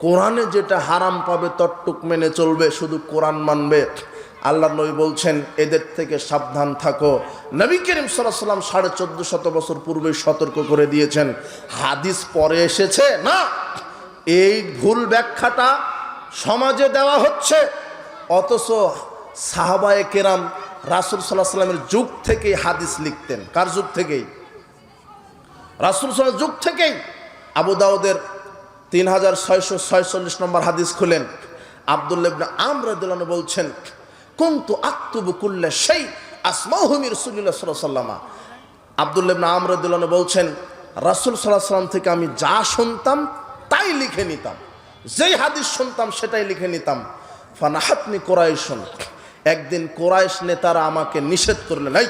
কোরআনে যেটা হারাম পাবে ততটুক মেনে চলবে, শুধু কোরআন মানবে। আল্লাহ নবী বলছেন, এদের থেকে সাবধান থাকো। নবী করিম সাল্লাল্লাহু আলাইহি ওয়াসাল্লাম 1450 বছর পূর্বে সতর্ক করে দিয়েছেন। হাদিস পরে এসেছে না, এই ভুল ব্যাখ্যাটা সমাজে দেওয়া হচ্ছে। অথচ সাহাবায়ে কেরাম রাসূল সাল্লাল্লাহু আলাইহি ওয়াসাল্লামের যুগ থেকেই হাদিস লিখতেন। কার যুগ থেকেই? রাসূল সাল্লাল্লাহু আলাইহি ওয়াসাল্লামের যুগ থেকেই। আবু দাউদের 3646 নম্বর হাদিস খুলেন, আব্দুল্লাহ ইবনে আমর রাদিয়াল্লাহু আনহু বলছেন, কুনতু আকতুবু কুল্লা শাই আসমাহু মির রাসূলিল্লাহ সাল্লাল্লাহু আলাইহি ওয়াসাল্লাম। আব্দুল্লাহ ইবনে আমর রাদিয়াল্লাহু আনহু বলছেন, রাসূল সাল্লাল্লাহু আলাইহি ওয়াসাল্লাম থেকে আমি যা শুনতাম তাই লিখে নিতাম, যেই হাদিস শুনতাম সেটাই লিখে নিতাম। ফানাহাতনি কুরাইশুন, একদিন কুরাইশ নেতারা আমাকে নিষেধ করলেন, এই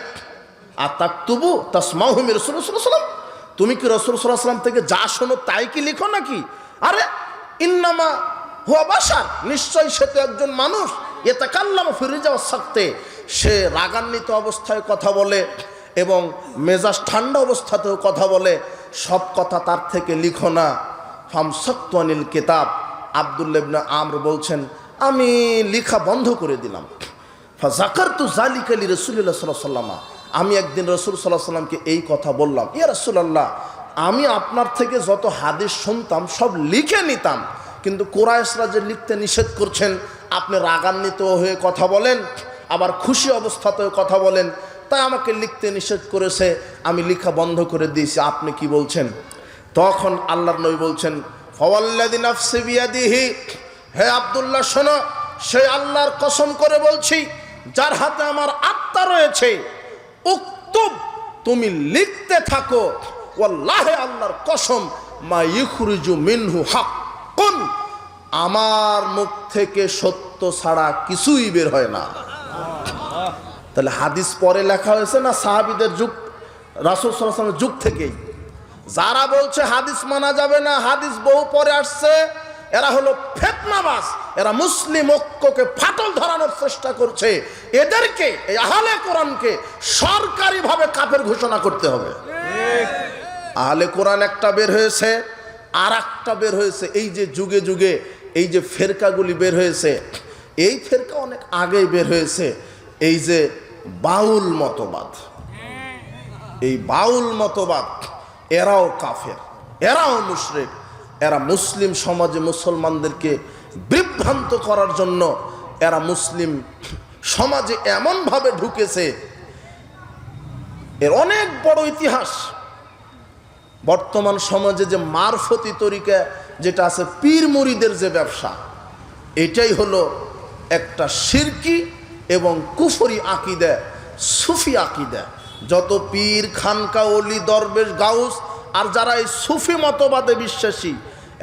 আতাকতুবু তাসমাহু মির রাসূলিল্লাহ সাল্লাল্লাহু আলাইহি ওয়াসাল্লাম, তুমি কি রাসূল সাল্লাল্লাহু আলাইহি ওয়াসাল্লাম থেকে যা শোনো তাই কি লিখো নাকি? আরে ইন্নামা হুয়া বাশার, নিশ্চয়ই সে তো একজন মানুষ। ইয়াতাকাল্লামু ফি রিজা ওয়াস সাকতে, সে রাগান্বিত অবস্থায় কথা বলে এবং মেজাজ ঠান্ডা অবস্থাতেও কথা বলে, সব কথা তার থেকে লিখো না। ফামসাকতু আনিল কিতাব, আব্দুল্লাহ ইবনে আমর বলছেন, আমি লেখা বন্ধ করে দিলাম। ফাযাকারতু যালিকা লিরাসূলিল্লাহ সাল্লাল্লাহু আলাইহি ওয়াসাল্লাম, আমি একদিন রাসূল সাল্লাল্লাহু আলাইহি ওয়াসাল্লামকে এই কথা বললাম, ইয়া রাসূলুল্লাহ, আমি আপনার থেকে যত হাদিস শুনতাম সব লিখে নিতাম, কিন্তু কুরাইশরা যে লিখতে নিষেধ করছেন, আপনি রাগান্বিত হয়ে কথা বলেন, আবার খুশি অবস্থাতেও কথা বলেন, তাই আমাকে লিখতে নিষেধ করেছে, আমি লেখা বন্ধ করে দিয়েছি, আপনি কি বলছেন? তখন আল্লাহর নবী বলছেন, ফাওয়াল্লাযী নাফসি বিয়াদিহি, হে আব্দুল্লাহ শোনো, সেই আল্লাহর কসম করে বলছি যার হাতে আমার আত্মা রয়েছে, উক্তুব, তুমি লিখতে থাকো, ওয়াল্লাহি, আল্লাহর কসম, মা ইখরুজু মিনহু হাক্কুন, আমার মুখ থেকে সত্য ছাড়া কিছুই বের হয় না। তাহলে হাদিস পরে লেখা হয়েছে না সাহাবীদের যুগ, রাসূল সাল্লাল্লাহু আলাইহি ওয়াসাল্লামের যুগ থেকেই? যারা বলছে হাদিস মানা যাবে না, হাদিস বহু পরে আসছে, এরা হলো ফিতনাবাজ, এরা মুসলিম ঐক্যকে ফাটল ধরানোর চেষ্টা করছে। এদেরকে, এই আহলে কোরআনকে সরকারিভাবে কাফের ঘোষণা করতে হবে। আহলে কোরআন একটা বের হয়েছে, আর একটা বের হয়েছে, এই যে যুগে যুগে এই যে ফেরকাগুলি বের হয়েছে, এই ফেরকা অনেক আগেই বের হয়েছে। এই যে বাউল মতবাদ, এই বাউল মতবাদ, এরাও কাফের, এরাও মুশরিক, এরা মুসলিম সমাজে মুসলমানদেরকে বিভ্রান্ত করার জন্য এরা মুসলিম সমাজে এমনভাবে ঢুকেছে, এর অনেক বড় ইতিহাস। বর্তমান সমাজে যে মারফতি তরিকা যেটা আছে, পীর মুরিদের যে ব্যবসা, এটাই হলো একটা শিরকি এবং কুফরি আকিদা, সুফি আকিদা। যত পীর, খানকা, ওলি, দরবেশ, গাউস আর যারা এই সুফি মতবাদে বিশ্বাসী,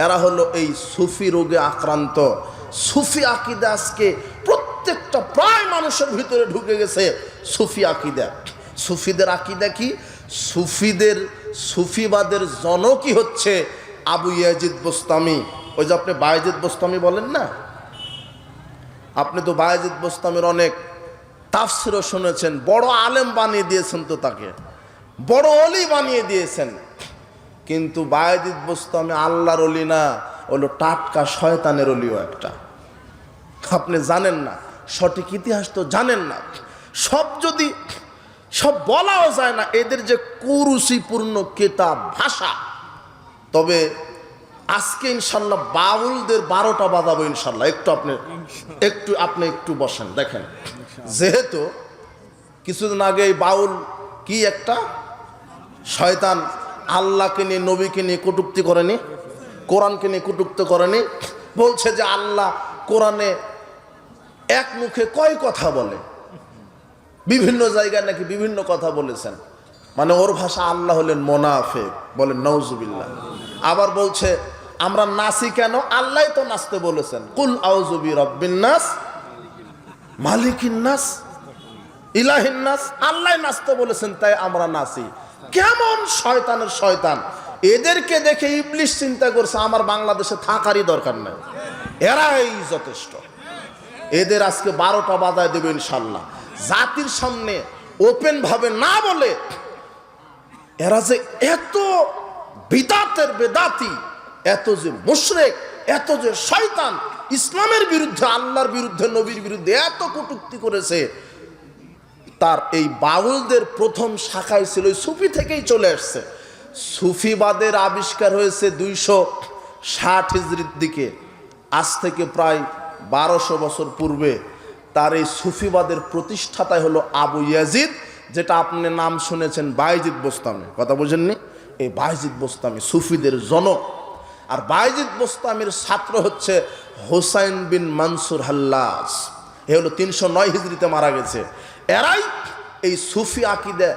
এরা হলো এই সুফি রোগে আক্রান্ত। সুফি আকিদা আজকে প্রত্যেকটা প্রায় মানুষের ভিতরে ঢুকে গেছে। সুফি আকিদা, সুফিদের আকিদা কি? সুফিবাদের জনকই হচ্ছে আবু ইয়াজিদ বোস্তামি। ওই যে আপনি বায়েজিদ বোস্তামি বলেন না, আপনি তো বায়েজিদ বোস্তামির অনেক তাফসিরও শুনেছেন, বড় আলেম বানিয়ে দিয়েছেন, তো তাকে বড় অলি বানিয়ে দিয়েছেন। কিন্তু বায়েজিদ বোস্তামি আল্লাহর অলি না, হলো টাটকা শয়তানের অলিও একটা। আপনি জানেন না, সঠিক ইতিহাস তো জানেন না। সব বলাও যায় না, এদের যে কুরুচিপূর্ণ কিতাব, ভাষা। তবে আজকে ইনশাল্লাহ বাউলদের 12টা বাজাবো ইনশাল্লাহ। আপনি একটু বসেন, দেখেন। যেহেতু কিছুদিন আগে এই বাউল কি একটা শয়তান আল্লাহকে নিয়ে, নবীকে নিয়ে কটূক্তি করেনি, কোরআনকে নিয়ে কটূক্তি করেনি, বলছে যে আল্লাহ কোরআনে এক মুখে কয় কথা বলে, বিভিন্ন জায়গায় নাকি বিভিন্ন কথা বলেছেন। মানে ওর ভাষা আল্লাহ হলেন মোনাফেক, বলেন নাউজুবিল্লাহ। আবার বলছে আমরা নাচি কেন? আল্লাহ তো নাচতে বলেছেন, কুল আউযু বিরাব্বিন নাস মালিকিন নাস ইলাহিন নাস। আল্লাহ নাচতে বলেছেন তাই আমরা নাচি। কেমন শয়তানের শয়তান! এদেরকে দেখে ইবলিশ চিন্তা করছে আমার বাংলাদেশে থাকারই দরকার নাই, এরাই যথেষ্ট। এদের আজকে 12টা বাজায় দেবে ইনশাল্লাহ। জাতির সামনে ওপেন ভাবে না বলে এরা যে এত বিদাতের বেদাতি, এত যে মুশরিক, এত যে শয়তান, ইসলামের বিরুদ্ধে, আল্লাহর বিরুদ্ধে, নবীর বিরুদ্ধে এত কটূক্তি করেছে, তার এই বাউলদের প্রথম শাখায় ছিল সুফি থেকেই চলে আসছে। সুফিবাদের আবিষ্কার হয়েছে 260 হিজরির দিকে, আজ থেকে প্রায় 1200 বছর পূর্বে। তার এই সুফিবাদের প্রতিষ্ঠাতাই হলো আবু ইয়াজিদ, যেটা আপনি নাম শুনেছেন বায়জিদ বোস্তামি। কথা বুঝেননি? এই বায়জিদ বোস্তামি সুফিদের জনক। আর বায়জিদ বোস্তামির ছাত্র হচ্ছে হোসাইন বিন মানসুর হাল্লাজ। এ হলো 309 হিজরিতে মারা গেছে। এরাই এই সুফি আকিদা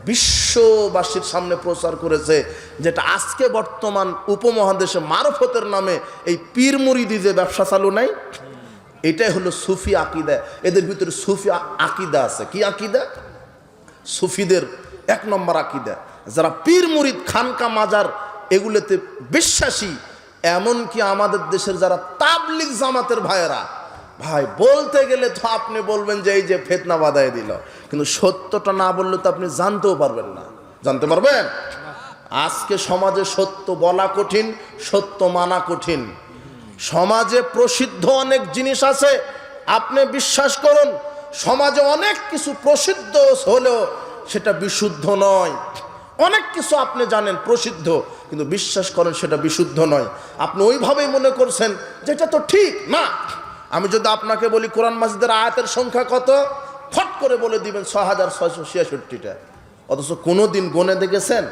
বিশ্ববাসীর সামনে প্রচার করেছে, যেটা আজকে বর্তমান উপমহাদেশে মারফতের নামে এই পীর মুরিদি যে ব্যবসা চালু নাই, এটাই হলো সুফি আকিদা। এদের ভিতরে সুফি আকিদা আছে। কি আকিদা? সুফিদের 1 নম্বর আকিদা। যারা পীর মুরিদ, খানকা, মাজার এগুলোতে বিশ্বাসী, এমনকি আমাদের দেশের যারা তাবলিগ জামাতের ভাইয়েরা, ভাই বলতে গেলে তো আপনি বলবেন যে এই যে ফিতনা বাঁধায় দিল, কিন্তু সত্যটা না বললে তো আপনি জানতেও পারবেন না। জানতে পারবেন? আজকে সমাজে সত্য বলা কঠিন, সত্য মানা কঠিন। সমাজে প্রসিদ্ধ অনেক জিনিস আছে, আপনি বিশ্বাস করুন, সমাজে অনেক কিছু প্রসিদ্ধ হলেও সেটা বিশুদ্ধ নয়। অনেক কিছু আপনি জানেন প্রসিদ্ধ, কিন্তু বিশ্বাস করেন সেটা বিশুদ্ধ নয়। আপনি ওইভাবেই মনে করছেন যে এটা তো ঠিক না। আমি যদি আপনাকে বলি কোরআন মাজিদের আয়াতের সংখ্যা কত, ফট করে বলে দিবেন 6666টা। অথচ কোনোদিন গণে দেখেছেন?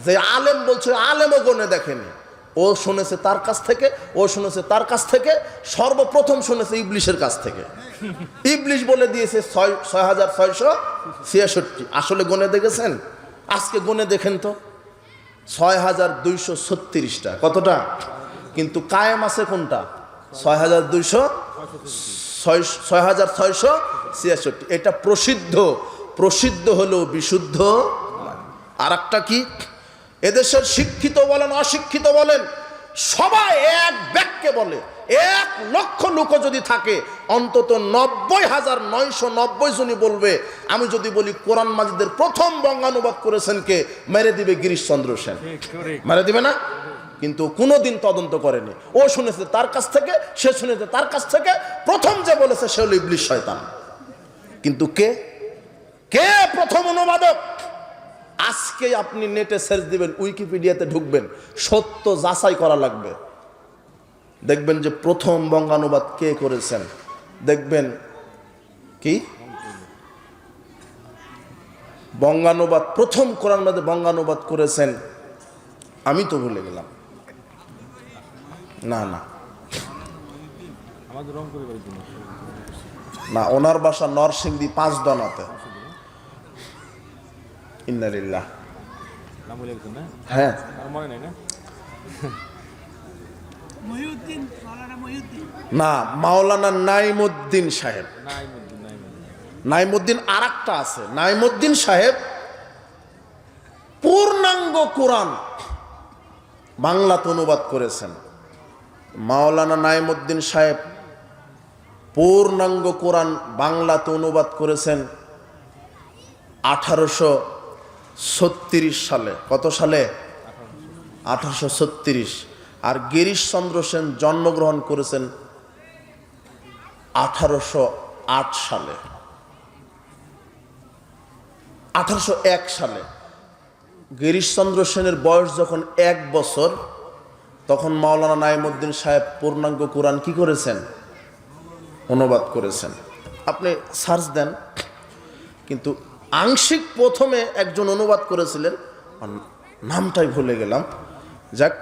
যে আলেম বলছে, আলেমও গণে দেখেনি। ও শুনেছে তার কাছ থেকে, ও শুনেছে তার কাছ থেকে, সর্বপ্রথম শুনেছে ইবলিশের কাছ থেকে। ইবলিশ বলে দিয়েছে 6666। আসলে গণে দেখেছেন? আজকে গণে দেখেন তো 6236টা। কতটা? কিন্তু কায়েম আছে কোনটা? 6666। এটা প্রসিদ্ধ। প্রসিদ্ধ হলো বিশুদ্ধ। আর একটা কি? এদেশের শিক্ষিত বলেন, অশিক্ষিত বলেন, সবাই এক বাক্যে বলে, 1 লক্ষ লোক যদি থাকে, অন্তত 90,990 জনই বলবে, আমি যদি বলি কোরআন মাজিদের প্রথম বঙ্গানুবাদ করেছেন কে, মেরে দিবে গিরিশচন্দ্র সেন। মেরে দিবে না? কিন্তু কোনোদিন তদন্ত করেনি। ও শুনেছে তার কাছ থেকে, সে শুনেছে তার কাছ থেকে, প্রথম যে বলেছে সে হলো ইবলিশ শয়তান। কিন্তু কে কে প্রথম অনুবাদক? আজকে আপনি নেটে সার্চ দিবেন, উইকিপিডিয়াতে ঢুকবেন, সত্য যাচাই করা লাগবে। দেখবেন যে প্রথম বঙ্গানুবাদ কে করেছেন। দেখবেন কি বঙ্গানুবাদ, প্রথম কোরআন মাঝে বঙ্গানুবাদ করেছেন, আমি তো ভুলে গেলাম। না না না, ওনার বাসা নরসিংদী 5 দনাতে। ইন্নালিল্লাহ। হ্যাঁ, না, মাওলানা নাইমুদ্দিন সাহেব। নাইমুদ্দিন আর একটা আছে, নাইমুদ্দিন সাহেব পূর্ণাঙ্গ কোরআন বাংলাতে অনুবাদ করেছেন। মাওলানা নাইমুদ্দিন সাহেব পূর্ণাঙ্গ কোরআন বাংলাতে অনুবাদ করেছেন 1836 সালে। কত সালে? 1836। আর গিরিশচন্দ্র সেন জন্মগ্রহণ করেছেন 1808 সালে, 1801 সালে। গিরিশচন্দ্র সেনের বয়স যখন 1 বছর, তখন মাওলানা নাইমুদ্দিন সাহেব পূর্ণাঙ্গ কোরআন কি করেছেন? অনুবাদ করেছেন। আপনি সার্চ দেন। কিন্তু আংশিক প্রথমে একজন অনুবাদ করেছিলেন, নামটাই ভুলে গেলাম। যাক,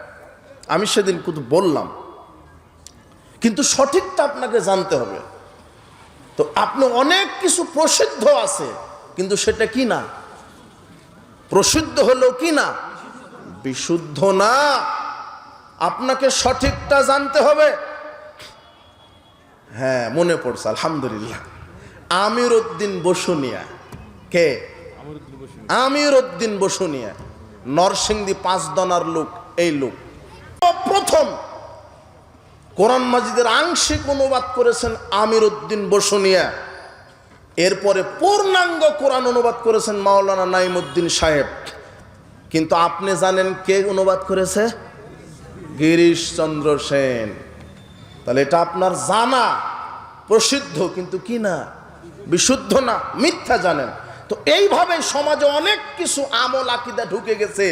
আমি সেদিন কিন্তু বললাম, কিন্তু সঠিকটা আপনাকে জানতে হবে। তো আপনি অনেক কিছু প্রসিদ্ধ আছে, কিন্তু সেটা কি না? প্রসিদ্ধ হলেও কি না, বিশুদ্ধ না। আপনাকে সঠিকটা জানতে হবে। হ্যাঁ, মনে পড়ছে, আলহামদুলিল্লাহ। আমির উদ্দিন বসুনিয়া। কে? আমির উদ্দিন বসুনিয়া, নরসিংদী 5 দনার লোক। এই লোক প্রথম কোরআন মাজিদের আংশিক অনুবাদ করেছেন আমির উদ্দিন বসুনিয়া। এরপরে পূর্ণাঙ্গ কোরআন অনুবাদ করেছেন মাওলানা নাইমুদ্দিন সাহেব। কিন্তু আপনি জানেন কে অনুবাদ করেছে? গিরিশচন্দ্র সেন। তাহলে এটা আপনার জানা প্রসিদ্ধ, কিন্তু কি না, বিশুদ্ধ না, মিথ্যা জানেন। তো এইভাবে সমাজে অনেক কিছু আমল আকীদা ঢুকে গেছে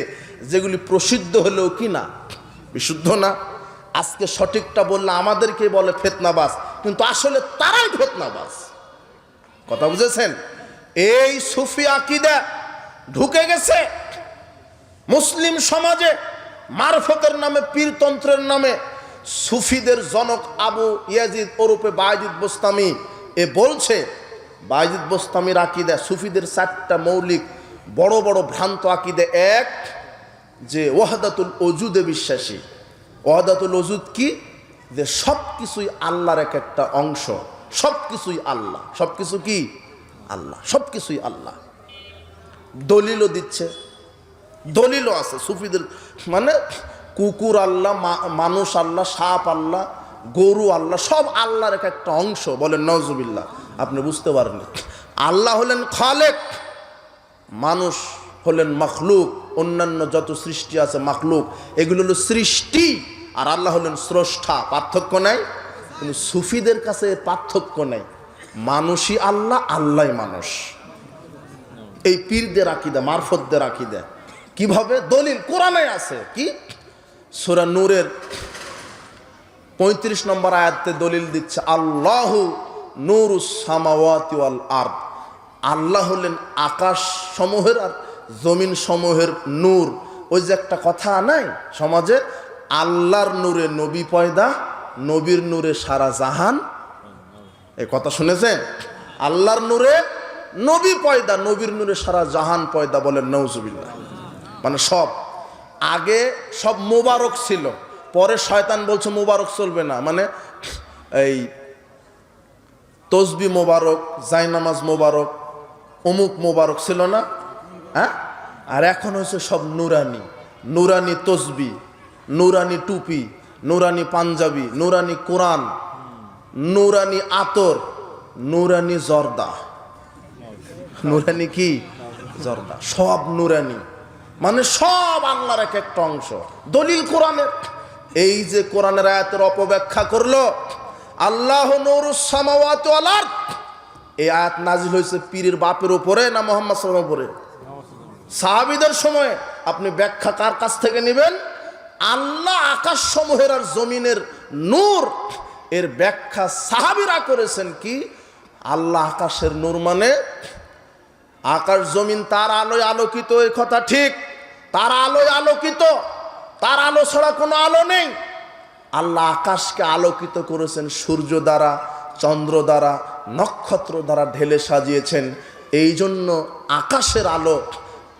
যেগুলি প্রসিদ্ধ হলেও কি না, বিশুদ্ধ না। আজকে সঠিকটা বললে আমাদেরকে বলে ফিতনাবাজ, কিন্তু আসলে তারাই ফিতনাবাজ। কথা বুঝেছেন? এই সুফি আকীদা ঢুকে গেছে মুসলিম সমাজে, মারফতের নামে, পীরতন্ত্রের নামে। সুফিদের জনক আবু ইয়াজিদ ওরফে বায়জিদ বোস্তামি এ বলছে, বায়জিদ বোস্তামির আকীদা সুফিদের 4টা মৌলিক বড় বড় ভ্রান্ত আকীদা। এক, যে ওয়াহদাতুল ওজুদে বিশ্বাসী। ওয়াহদাতুল ওজুদ কি? যে সব কিছুই আল্লাহর এক একটা অংশ, সব কিছুই আল্লাহ, সব কিছু কি আল্লাহ, সব কিছুই আল্লাহ। দলিলও দিচ্ছে, দলিলও আছে সুফিদের। মানে কুকুর আল্লাহ, মানুষ আল্লাহ, সাপ আল্লাহ, গরু আল্লাহ, সব আল্লাহর এক একটা অংশ। বলেন নাউজুবিল্লাহ। আপনি বুঝতে পারেন, আল্লাহ হলেন খালেক, মানুষ হলেন মাখলুক। অন্যান্য যত সৃষ্টি আছে মাখলুক, এগুলো হলো সৃষ্টি, আর আল্লাহ হলেন স্রষ্টা। পার্থক্য নাই? কিন্তু সুফিদের কাছে পার্থক্য নাই, মানুষই আল্লাহ, আল্লাহই মানুষ। এই পীরদের আকীদা, মারফতদের আকীদা। কিভাবে? দলিল কোরআনে আছে। কি? সূরা নূরের 35 নম্বর আয়াতে দলিল দিচ্ছে, আল্লাহু নূরুস সামাওয়াতি ওয়াল আরদ। আল্লাহ হলেন আকাশ সমূহের আর জমিন সমূহের নূর। ওই যে একটা কথা নাই সমাজে, আল্লাহর নূরে নবী পয়দা, নবীর নূরে সারা জাহান। এই কথা শুনেছেন? আল্লাহর নূরে নবী পয়দা, নবীর নূরে সারা জাহান পয়দা। বলেন নাউজুবিল্লাহ। মানে সব আগে সব মোবারক ছিল, পরে শয়তান বলছে মোবারক চলবে না। মানে এই তসবি মোবারক, জায়নামাজ মোবারক, অমুক মোবারক ছিল না? হ্যাঁ, আর এখন হচ্ছে সব নুরানি। নুরানি তসবি, নুরানি টুপি, নুরানি পাঞ্জাবি, নুরানি কোরআন, নুরানি আতর, নুরানি জর্দা। নুরানি কি? জর্দা। সব নুরানি, মানে সব আল্লাহর এক একটা অংশ। দলিল কোরআনের। এই যে কোরআনের আয়াতের অপব্যাখ্যা করলো, আল্লাহ নূরুস সামাওয়াতি ওয়াল আরদ, এই আয়াত নাজিল হয়েছে পীরের বাপের উপরে না মুহাম্মদ সাল্লাল্লাহু আলাইহি ওয়াসাল্লামের উপরে? সাহাবীদের সময়। আপনি ব্যাখ্যা কার কাছ থেকে নেবেন? আল্লাহ আকাশ সমূহের আর জমিনের নূর, এর ব্যাখ্যা সাহাবীরা করেছেন। কি? আল্লাহ আকাশের নূর মানে আকাশ জমিন তার আলোয় আলোকিত। এই কথা ঠিক, তার আলোয় আলোকিত, তার আলো ছাড়া কোনো আলো নেই। আল্লাহ আকাশকে আলোকিত করেছেন সূর্য দ্বারা, চন্দ্র দ্বারা, নক্ষত্র দ্বারা ঢেলে সাজিয়েছেন। এই জন্য আকাশের আলো,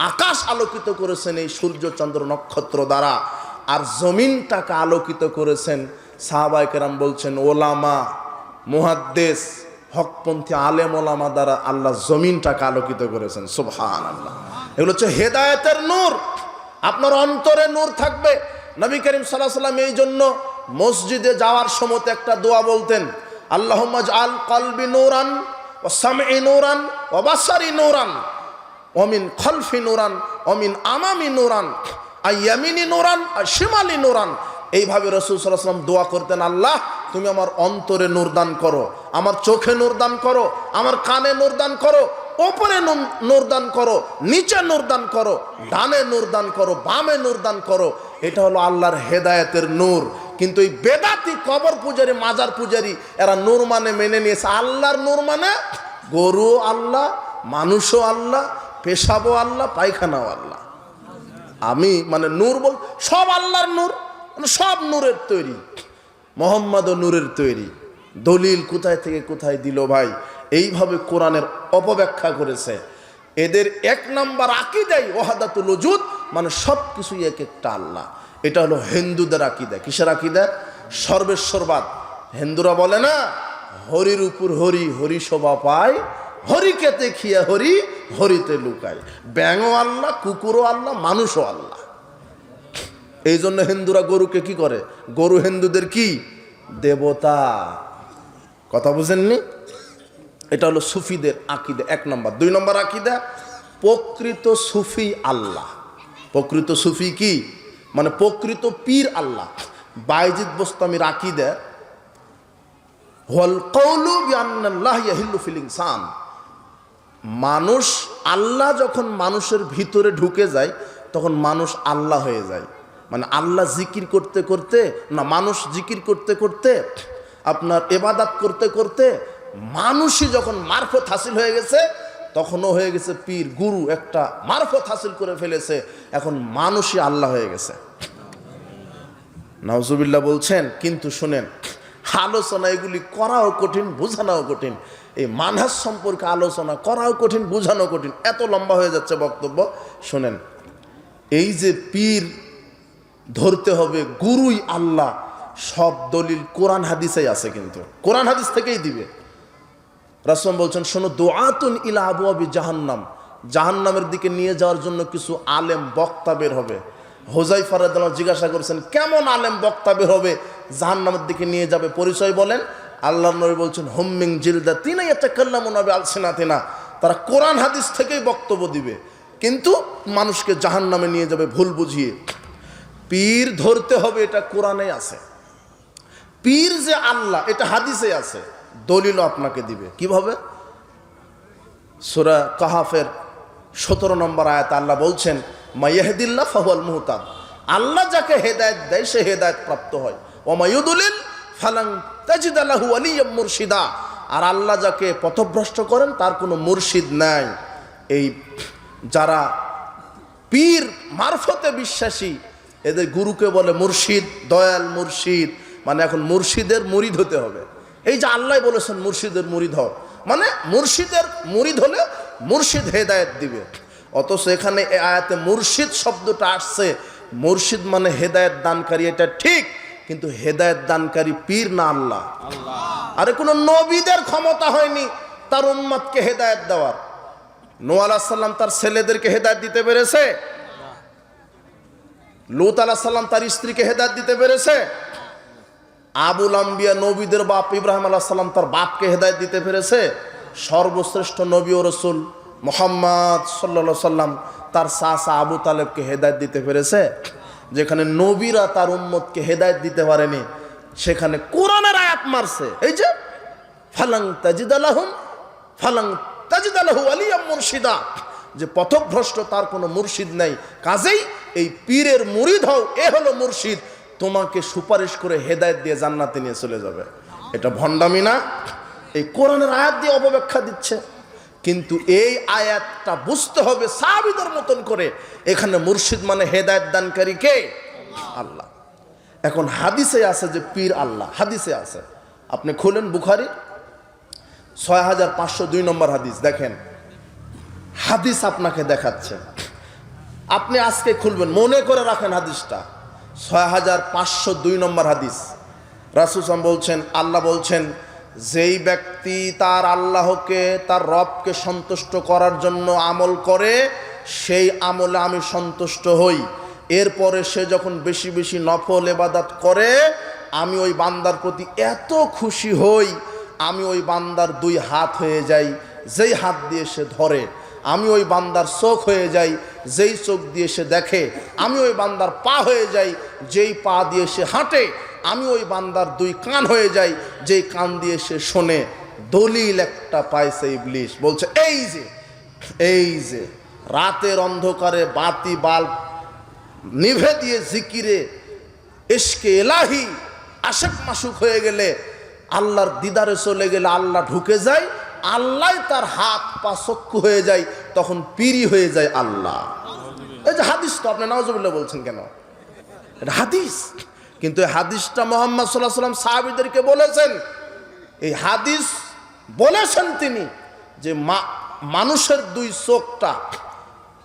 আকাশ আলোকিত করেছেন এই সূর্য চন্দ্র নক্ষত্র দ্বারা। আর জমিনটাকে আলোকিত করেছেন, সাহাবায়ে কেরাম বলছেন, ওলামা, মুহাদ্দিস, হকপন্থী আলেম ওলামা দ্বারা আল্লাহ জমিনটাকে আলোকিত করেছেন। সুবহানাল্লাহ। এগুলো হচ্ছে হেদায়েতের নূর। আপনার অন্তরে নূর থাকবে। নবী করিম সাল্লাল্লাহু আলাইহি ওয়াসাল্লাম এই জন্য মসজিদে যাওয়ার সময় একটা দোয়া বলতেন, আল্লাহুম্মা জাআল কলবি নূরান ওয়া সামঈ নূরান ওয়া বাসারি নূরান ওয়া মিন খালফি নূরান ওয়া মিন আমামি নূরান আইয়ামিনি নূরান আর শিমালি নূরান। এইভাবে রাসূল সাল্লাল্লাহু আলাইহি ওয়াসাল্লাম দোয়া করতেন, আল্লাহ তুমি আমার অন্তরে নূর দান করো, আমার চোখে নূর দান করো, আমার কানে নূর দান করো, ওপরে নূর দান করো, নিচে নূর দান করো, ডানে নূর দান করো, বামে নূর দান করো। এটা হলো আল্লাহর হেদায়েতের নূর। কিন্তু এই বেদাতি কবর পূজারী, মাজার পূজারী, এরা নূর মানে মেনে নিয়েছে আল্লাহর নূর মানে গরু আল্লাহ, মানুষও আল্লাহ, পেশাবও আল্লাহ, পায়খানাও আল্লাহ। আমি মানে নূর বল, সব আল্লাহর নূর, মানে সব নূরের তৈরি। মোহাম্মদও নূরের তৈরি। দলিল কোথায় থেকে কোথায় দিল ভাই? এইভাবে কোরআনের অপব্যাখ্যা করেছে। এদের এক নাম্বার আকীদাই ওয়াহদাতুল ওজুদ, মানে সব কিছুই এক একটা আল্লাহ। এটা হলো হিন্দুদের আকীদা। কিসের আকীদা? সর্বেশ্বরবাদ। হিন্দুরা বলে না, হরির উপর হরি, হরি শোভা পায়, হরিকে দেখিয়া হরি, হরিতে লুকায়। ব্যাঙও আল্লাহ, কুকুরও আল্লাহ, মানুষও আল্লাহ। এই জন্য হিন্দুরা গরুকে কি করে? গরু হিন্দুদের কি? দেবতা। কথা বুঝেননি? এটা হলো সুফিদের আকীদা, এক নম্বর। দুই নম্বর আকীদা, প্রকৃত সুফি আল্লাহ। প্রকৃত সুফি কি? মানে প্রকৃত পীর আল্লাহ। বাইজিদ বোস্তামির আকীদা, ওয়াল কওলু বিআন্নাল্লাহ ইয়াহিল্লু ফিল ইনসান। মানুষ, আল্লাহ যখন মানুষের ভিতরে ঢুকে যায় তখন মানুষ আল্লাহ হয়ে যায়। মানে আল্লাহ জিকির করতে করতে, না মানুষ জিকির করতে করতে, আপনার ইবাদত করতে করতে মানুষই যখন মারফত হাসিল হয়ে গেছে, তখনও হয়ে গেছে পীর, গুরু একটা মারফত হাসিল করে ফেলেছে, এখন মানুষই আল্লাহ হয়ে গেছে। নাউজুবিল্লাহ বলছেন। কিন্তু শুনেন, আলোচনা এগুলি করাও কঠিন, বোঝানোও কঠিন। এই মানহাজ সম্পর্কে আলোচনা করাও কঠিন, বোঝানো কঠিন। এত লম্বা হয়ে যাচ্ছে বক্তব্য। শুনেন, এই যে পীর ধরতে হবে, গুরুই আল্লাহ, সব দলিল কোরআন হাদিসেই আছে। কিন্তু কোরআন হাদিস থেকেই দিবে। রাসূল বলছেন, শোনো, দুআতুন ইলা আবওয়াবি জাহান্নাম, জাহান্নামের দিকে নিয়ে যাওয়ার জন্য কিছু আলেম বক্তা বের হবে। হুযায়ফা রাদিয়াল্লাহু আনহু জিজ্ঞাসা করেছেন, কেমন আলেম বক্তা বের হবে জাহান্নামের দিকে নিয়ে যাবে? পরিচয় বলেন। আল্লাহর নবী বলছেন, হুম মিন জিলদাতিনা ইয়াতাকাল্লামুনা বিআলসিনাতিনা, তারা কোরআন হাদিস থেকেই বক্তব্য দিবে, কিন্তু মানুষকে জাহান্নামে নিয়ে যাবে ভুল বুঝিয়ে। পীর ধরতে হবে, এটা কোরআনে আছে। পীর যে আল্লাহ, এটা হাদিসে আছে, দলিলও আপনাকে দিবে। কিভাবে? সূরা কাহাফের 17 নম্বর আয়াতে আল্লাহ বলছেন, মাইয়াহদিল্লাহ ফাহুয়াল মুহতাদ, আল্লাহ যাকে হেদায়েত দেয় সে হেদায়েত প্রাপ্ত হয়। ওয়া মাইয়ুদলিল ফালান তাজিদা লাহু ওয়ালিয়্যাম মুরশিদা, আর আল্লাহ যাকে পথভ্রষ্ট করেন তার কোনো মুর্শিদ নাই। এই যারা পীর মারফতে বিশ্বাসী, এদের গুরুকে বলে মুর্শিদ, দয়াল মুর্শিদ। মানে এখন মুর্শিদের মুরিদ হতে হবে। এই যে আল্লাহ বলেছেন মুর্শিদের মুরিদ হও, মানে মুর্শিদের মুরিদ হলে মুর্শিদ হেদায়েত দিবে। অথচ এখানে এই আয়াতে মুর্শিদ শব্দটা আসছে, মুর্শিদ মানে হেদায়েত দানকারী, এটা ঠিক, কিন্তু হেদায়েত দানকারী পীর না আল্লাহ। আরে কোনো নবীদের ক্ষমতা হয়নি তার উম্মতকে হেদায়েত দেওয়ার। নূহ আলাইহিস সালাম তার ছেলেদেরকে হেদায়েত দিতে পেরেছে? লূত আলাইহিস সালাম তার স্ত্রীকে হেদায়েত দিতে পেরেছে? আবুল আম্বিয়া নবীদের বাপ ইব্রাহিম আলাইহিস সালাম তার বাপকে হেদায়েত দিতে পেরেছে? সর্বশ্রেষ্ঠ নবী ও রাসূল মুহাম্মদ সাল্লাল্লাহু আলাইহি সাল্লাম তার চাচা আবু তালেবকে হেদায়েত দিতে পেরেছে? যেখানে নবীরা তার উম্মতকে হেদায়েত দিতে পারেনি, সেখানে কোরআনের আয়াত মারছে। এই যে ফালাং তাজিদা লাহু ওয়ালিয়্যাম মুরশিদা, যে পথভ্রষ্ট তার কোনো মুর্শিদ নাই, কাজেই এই পীরের মুরিদ হও, এ হলো মুর্শিদ, তোমাকে সুপারিশ করে হেদায়েত দিয়ে জান্নাতে নিয়ে চলে যাবে। এটা ভণ্ডামি না? এই কোরআনের আয়াত দিয়ে অপব্যাখ্যা দিচ্ছে। কিন্তু এই আয়াতটা বুঝতে হবে সাহাবীদের মতন করে। এখানে মুর্শিদ মানে হেদায়েত দানকারী কে? আল্লাহ। এখন হাদিসে আছে যে পীর আল্লাহ, হাদিসে আছে। আপনি খুলেন বুখারী 6502 নম্বর হাদিস, দেখেন হাদিস আপনাকে দেখাচ্ছে। আপনি আজকে খুলবেন, মনে করে রাখেন হাদিসটা, 6502 নম্বর হাদিস। রাসূল সাল্লাল্লাহু আলাইহি ওয়াসাল্লাম বলছেন, আল্লাহ বলছেন, যেই ব্যক্তি তার আল্লাহকে, তার রবকে সন্তুষ্ট করার জন্য আমল করে, সেই আমলে আমি সন্তুষ্ট হই। এরপরে সে যখন বেশি বেশি নফল ইবাদত করে, আমি ওই বান্দার প্রতি এত খুশি হই, আমি ওই বান্দার 2 হাত হয়ে যাই যেই হাত দিয়ে সে ধরে, আমি ওই বান্দার চোখ হয়ে যাই যেই চোখ দিয়ে সে দেখে, আমি ওই বান্দার পা হয়ে যাই যেই পা দিয়ে সে হাঁটে, আমি ওই বান্দার 2 কান হয়ে যাই যেই কান দিয়ে সে শোনে। দলিল একটা পাইছে ইবলিস, বলছে এই যে রাতের অন্ধকারে বাতি বাল্ব নিভে দিয়ে জিকিরে ইশকে ইলাহি আশিক মাশুক হয়ে গেলে, আল্লাহর দিদারে চলে গেলে আল্লাহ ঢুকে যায়, আল্লাহ তার হাত পা চক্ষু হয়ে যায়, তখন পীরি হয়ে যায় আল্লাহ। এই যে হাদিস, তো আপনি নাউজুবিল্লাহ বলছেন কেন? এটা হাদিস। কিন্তু এই হাদিসটা মুহাম্মদ সাল্লাল্লাহু আলাইহি ওয়াসাল্লাম সাহাবীদেরকে বলেছেন। এই হাদিস বলেছেন তিনি যে মানুষের দুই চোখটা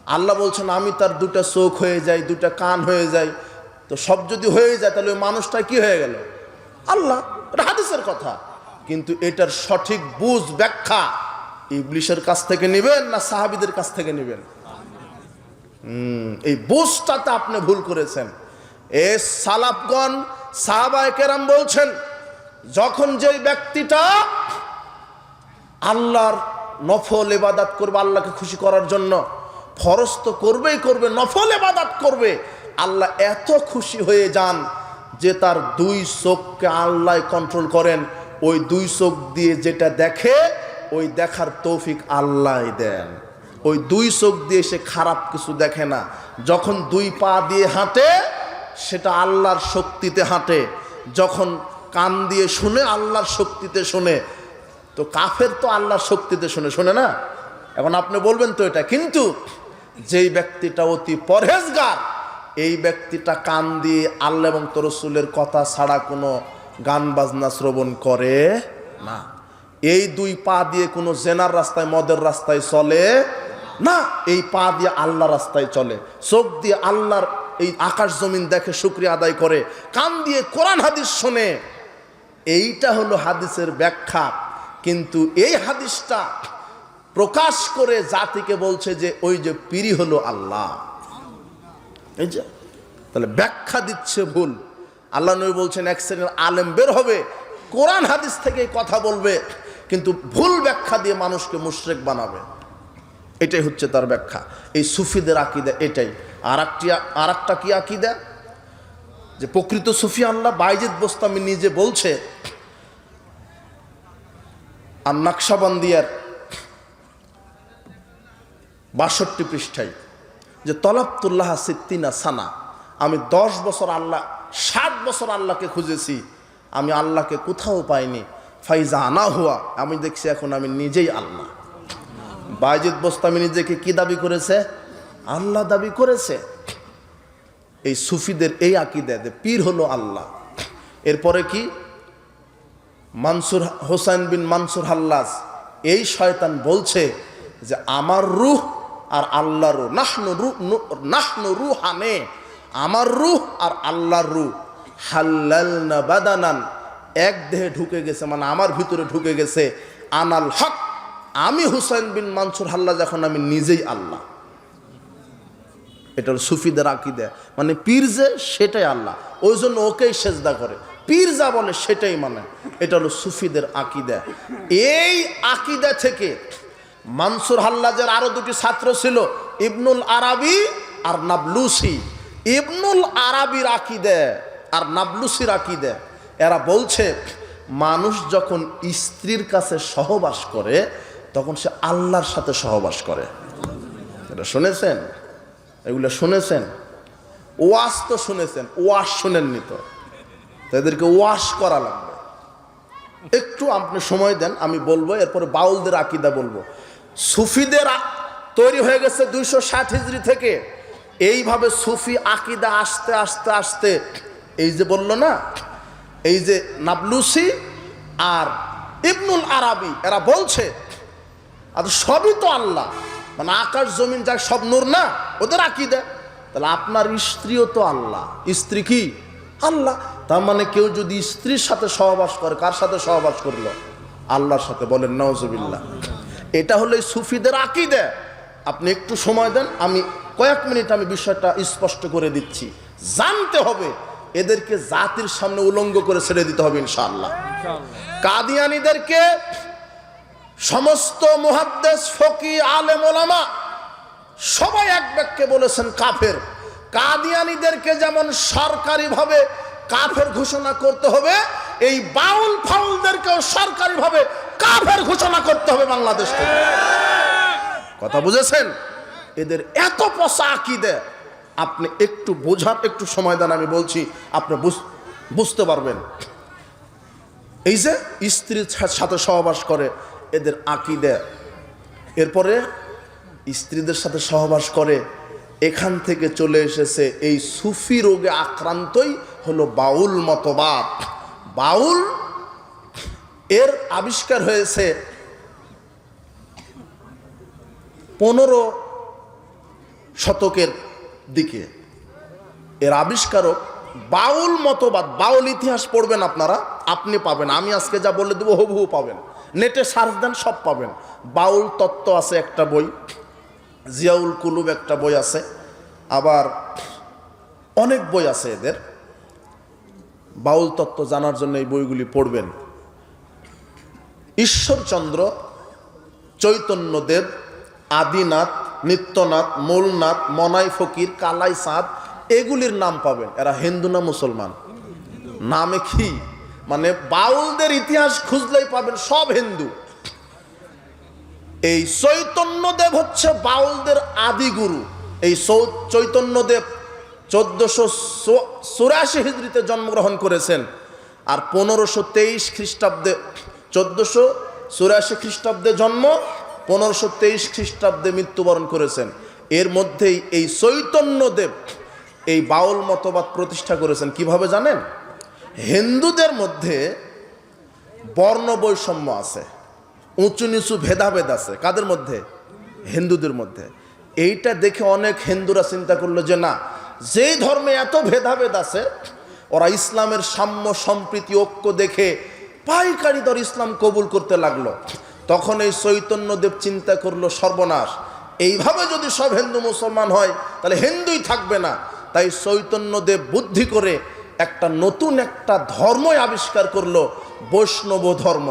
আল্লাহ বলছেন আমি তার দুটা চোখ হয়ে যাই, দুটা কান হয়ে যাই। তো সব যদি হয়ে যায় তাহলে ওই মানুষটা কি হয়ে গেল? আল্লাহ। এটা হাদিসের কথা, কিন্তু এটার সঠিক বুঝ ব্যাখ্যা ইবলিশের কাছ থেকে নেবেন না সাহাবীদের কাছ থেকে নেবেন? এই বুঝটাতে আপনি ভুল করেছেন। এ সালাফগণ সাহাবায়ে কেরাম বলছেন, যখন যেই ব্যক্তিটা আল্লাহর নফল ইবাদত করবে আল্লাহকে খুশি করার জন্য, ফরজ তো করবেই করবে, নফল ইবাদত করবে, আল্লাহ এত খুশি হয়ে যান যে তার দুই চোখকে আল্লাহ কন্ট্রোল করেন। ওই দুই চোখ দিয়ে যেটা দেখে ওই দেখার তৌফিক আল্লাহ দেন। ওই দুই চোখ দিয়ে সে খারাপ কিছু দেখে না। যখন দুই পা দিয়ে হাঁটে সেটা আল্লাহর শক্তিতে হাঁটে, যখন কান দিয়ে শুনে আল্লাহর শক্তিতে শুনে। তো কাফের তো আল্লাহর শক্তিতে শুনে না। এখন আপনি বলবেন তো এটা, কিন্তু যেই ব্যক্তিটা অতি পরহেজগার এই ব্যক্তিটা কান দিয়ে আল্লাহ এবং তার রাসূলের কথা ছাড়া কোনো গান বাজনা শ্রবণ করে না। এই দুই পা দিয়ে কোনো জেনার রাস্তায় মদের রাস্তায় চলে না, এই পা দিয়ে আল্লাহ রাস্তায় চলে। চোখ দিয়ে আল্লাহর এই আকাশ জমিন দেখে শুকরিয়া আদায় করে, কান দিয়ে কোরআন হাদিস শোনে। এইটা হলো হাদিসের ব্যাখ্যা। কিন্তু এই হাদিসটা প্রকাশ করে জাতিকে বলছে যে ওই যে পীরই হলো আল্লাহ। এই যে তাহলে ব্যাখ্যা দিচ্ছে ভুল। আল্লাহ নবী বলছেন এক শ্রেণীর আলেম বের হবে কোরআন হাদিস থেকে কথা বলবে, কিন্তু ভুল ব্যাখ্যা দিয়ে মানুষকে মুশরিক বানাবে। এটাই হচ্ছে তার ব্যাখ্যা। এই সুফিদের আকীদা এটাই। আর একটা কি আকীদা, যে প্রকৃত সুফি আল্লাহ বাইজিদ বোস্তামি নিজে বলছে আর নকশবন্দিয়ার ৬২ পৃষ্ঠায় যে তলাবতুল্লাহ সিত্তিনা সানা, আমি ১০ বছর আল্লাহ ৭ বছর আল্লাহকে খুঁজেছি, আমি আল্লাহকে কোথাও পাইনি। ফাইজা আনা হুয়া, আমি দেখছি এখন আমি নিজেই আল্লাহ। বাইজিদ বোস্তামি নিজেকে কি দাবি করেছে? আল্লাহ দাবি করেছে। এই সুফিদের এই আকীদা যে পীর হলো আল্লাহ। এরপরে কি হোসেন বিন মানসুর হাল্লাজ এই শয়তান বলছে যে আমার রূহ আর আল্লাহর রূহ, নাহনু রূহানে, আমার রূহ আর আল্লাহর রূহ হাল্লালনা বাদানান, এক দেহে ঢুকে গেছে, মানে আমার ভিতরে ঢুকে গেছে। আনাল হক, আমি হুসাইন বিন মানসুর হাল্লাজ এখন আমি নিজেই আল্লাহ। এটা সুফিদের আকীদা, মানে পীর যে সেটাই আল্লাহ, ওই জন্য ওকেই সেজদা করে। পীর যা বলে সেটাই মানে। এটা হলো সুফিদের আকীদা। এই আকীদা থেকে মানসুর হাল্লাজের আরো দুটি ছাত্র ছিল, ইবনুল আরাবি আর নাবলুসি। ইবনুল আরাবির আকীদা আর নাবলুসির আকীদা, এরা বলছে মানুষ যখন স্ত্রীর কাছে সহবাস করে তখন সে আল্লাহর সাথে সহবাস করে। এটা শুনেছেন? এগুলো শুনেছেন? ওয়াজ তো শুনেছেন, ওয়াজ শুনেননি তো। তাদেরকে ওয়াশ করা লাগবে। একটু আপনি সময় দেন, আমি বলবো, এরপরে বাউলদের আকীদা বলবো। সুফিদের তৈরি হয়ে গেছে ২৬০ হিজরি থেকে। এইভাবে সুফি আকীদা আস্তে আস্তে আস্তে এই যে বললো না, এই যে নাবলুসি আর ইবনুল আরাবি এরা বলছে আর সবই তো আল্লাহ, মানে আকাশ জমিন যা সব নূর না, ওদের আকীদা। তাহলে আপনার স্ত্রীও তো আল্লাহ। স্ত্রী কি? আল্লাহ। তার মানে কেউ যদি স্ত্রীর সাথে সহবাস করে, কার সাথে সহবাস করলো? আল্লাহর সাথে। বলেন নাউজুবিল্লাহ। এটা হলো সুফিদের আকীদা। আপনি একটু সময় দেন, আমি কয়েক মিনিট আমি বিষয়টা স্পষ্ট করে দিচ্ছি। জানতে হবে, এদেরকে জাতির সামনে উলঙ্গ করে ছেড়ে দিতে হবে ইনশাআল্লাহ। কাদিয়ানীদেরকে সমস্ত মুহাদ্দিস, ফকি, আলেম, ওলামা সবাই এক বাক্যে বলেছেন কাফের। কাদিয়ানীদেরকে যেমন সরকারিভাবে কাফের ঘোষণা করতে হবে, এই বাউল ফাউলদেরকেও সরকারিভাবে কাফের ঘোষণা করতে হবে বাংলাদেশ থেকে। কথা বুঝেছেন? এদের এত পচা আকীদা। আপনি একটু বোঝার একটু সময় দেন, আমি বলছি, আপনি বুঝতে পারবেন। এই যে স্ত্রীর সাথে সহবাস করে, এদের আকীদা। এরপরে স্ত্রীদের সাথে সহবাস করে, এখান থেকে চলে এসেছে এই সুফি রোগে আক্রান্তই হলো বাউল মতবাদ। বাউল এর আবিষ্কার হয়েছে 15 শতকের দিকে। এর আবিষ্কারক বাউল মতবাদ, বাউল ইতিহাস পড়বেন আপনারা, আপনি পাবেন, আমি আজকে যা বলে দেবো হুবহু পাবেন, নেটে সার্চ দেন সব পাবেন। বাউল তত্ত্ব আছে একটা বই, জিয়াউল কুলুব একটা বই আছে, আবার অনেক বই আছে এদের। বাউল তত্ত্ব জানার জন্য এই বইগুলি পড়বেন। ঈশ্বরচন্দ্র, চৈতন্যদেব, আদিনাথ, নিত্যনাথ, মূলনাথ, মনাই ফকির, কালাই চাঁদ, এগুলির নাম পাবেন। এরা হিন্দু না মুসলমান? নামে কি মানে বাউলদের ইতিহাস খুঁজলেই পাবেন সব হিন্দু। এই চৈতন্যদেব হচ্ছে বাউলদের আদি গুরু। এই চৈতন্যদেব 1484 হিজরিতে জন্মগ্রহণ করেছেন, আর 1523 খ্রিস্টাব্দে, 1484 খ্রিস্টাব্দে জন্ম, 1523 খ্রিস্টাব্দে মৃত্যুবরণ করেছেন। এর মধ্যেই এই চৈতন্যদেব এই বাউল মতবাদ প্রতিষ্ঠা করেছেন। কিভাবে জানেন? হিন্দুদের মধ্যে বর্ণ বৈষম্য আছে, উঁচু নিচু ভেদাভেদ আছে। কাদের মধ্যে? হিন্দুদের মধ্যে। এইটা দেখে অনেক হিন্দুরা চিন্তা করলো যে না, যেই ধর্মে এত ভেদাভেদ আছে, ওরা ইসলামের সাম্য সম্প্রীতি ঐক্য দেখে পাইকারি দর ইসলাম কবুল করতে লাগলো। তখন এই চৈতন্যদেব চিন্তা করলো সর্বনাশ, এইভাবে যদি সব হিন্দু মুসলমান হয় তাহলে হিন্দুই থাকবে না। তাই চৈতন্যদেব বুদ্ধি করে একটা নতুন একটা ধর্মই আবিষ্কার করলো, বৈষ্ণব ধর্ম,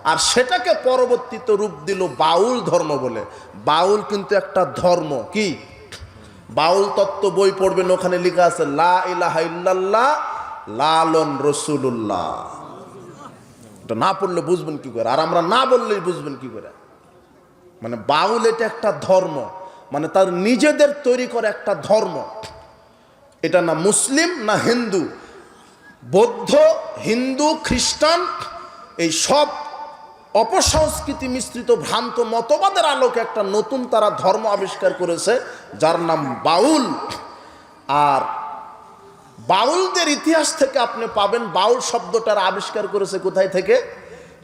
আর সেটাকে পরবর্তীতে রূপ দিল বাউল ধর্ম বলে। বাউল কিন্তু একটা ধর্ম। কি? বাউল তত্ত্ব বই পড়বেন, ওখানে লেখা আছে লা ইলাহা ইল্লাল্লাহ লালন রসুলুল্লাহ। এটা না পড়লে বুঝবেন কি করে, আর আমরা না বললেই বুঝবেন কি করে। মানে বাউল এটা একটা ধর্ম, মানে তার নিজেদের তৈরি করে একটা ধর্ম। এটা না মুসলিম না হিন্দু, বৌদ্ধ, হিন্দু, খ্রিস্টান, এই সব অপসংস্কৃতি মিশ্রিত ভ্রান্ত মতবাদের আলোকে একটা নতুন তারা ধর্ম আবিষ্কার করেছে, যার নাম বাউল। আর বাউলদের ইতিহাস থেকে আপনি পাবেন বাউল শব্দটার আবিষ্কার করেছে কোথায় থেকে।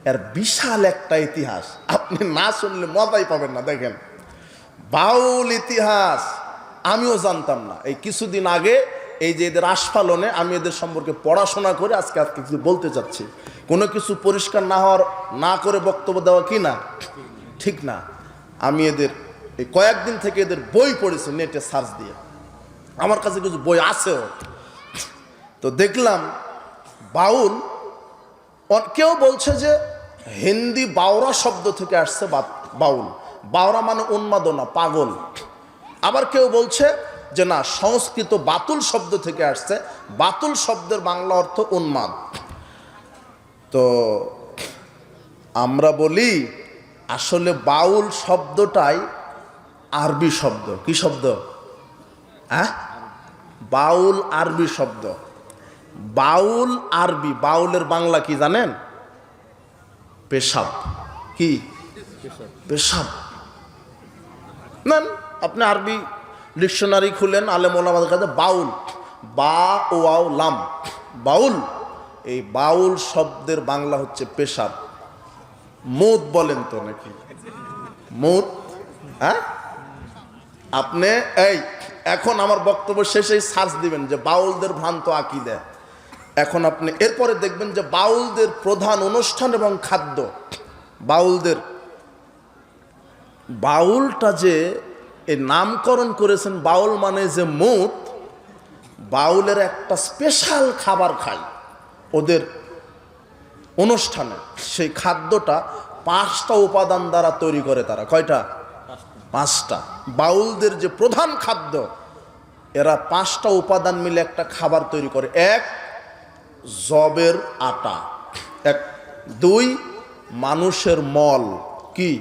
এর বিশাল একটা ইতিহাস, আপনি না শুনলে মজাই পাবেন না। দেখেন, বাউল ইতিহাস আমিও জানতাম না। এই কিছুদিন আগে এই যে এদের আস্ফালনে আমি এদের সম্পর্কে পড়াশোনা করে আজকে কিছু বলতে চাচ্ছি। কোনো কিছু পরিষ্কার না করে বক্তব্য দেওয়া কি না, ঠিক না। আমি এদের এই কয়েকদিন থেকে এদের বই পড়েছি নেটে সার্চ দিয়ে, আমার কাছে কিছু বই আছেও। তো দেখলাম বাউল, কেউ বলছে যে হিন্দি বাউরা শব্দ থেকে আসছে বাউল, বাউরা মানে উন্মাদনা, পাগল। আবার কেউ বলছে যে না, সংস্কৃত বাতুল শব্দ থেকে আসছে, বাতুল শব্দের বাংলা অর্থ উন্মাদ। তো আমরা বলি আসলে বাউল শব্দটাই আরবি শব্দ। কি শব্দ? হ্যাঁ, বাউল আরবি শব্দ। বাউল আরবি, বাউলের বাংলা কি জানেন? পেশাব। কি? পেশাব। নেন আপনি আরবি ডিকশনারি খুলেন, আলেম ওলামাদের কাছে বাউল, বা ওয়াও লাম, বাউল। এই বাউল শব্দের বাংলা হচ্ছে পেশাব। মুদ বলেন তো নাকি? মুদ। হ্যাঁ, আপনি এই এখন আমার বক্তব্য শেষেই সার্চ দিবেন যে বাউলদের ভ্রান্ত আকীদা। এখন আপনি এরপরে দেখবেন যে বাউলদের প্রধান অনুষ্ঠান এবং খাদ্য। বাউলটা যে এই নামকরণ করেছেন, বাউল মানে যে মুদ, বাউলের একটা স্পেশাল খাবার খায় ওদের অনুষ্ঠানে। সেই খাদ্যটা 5টা উপাদান দ্বারা তৈরি করে তারা। কয়টা? 5টা। বাউলদের যে প্রধান খাদ্য, এরা 5টা উপাদান মিলে একটা খাবার তৈরি করে। 1, যবের আটা। 2, মানুষের মল। কি?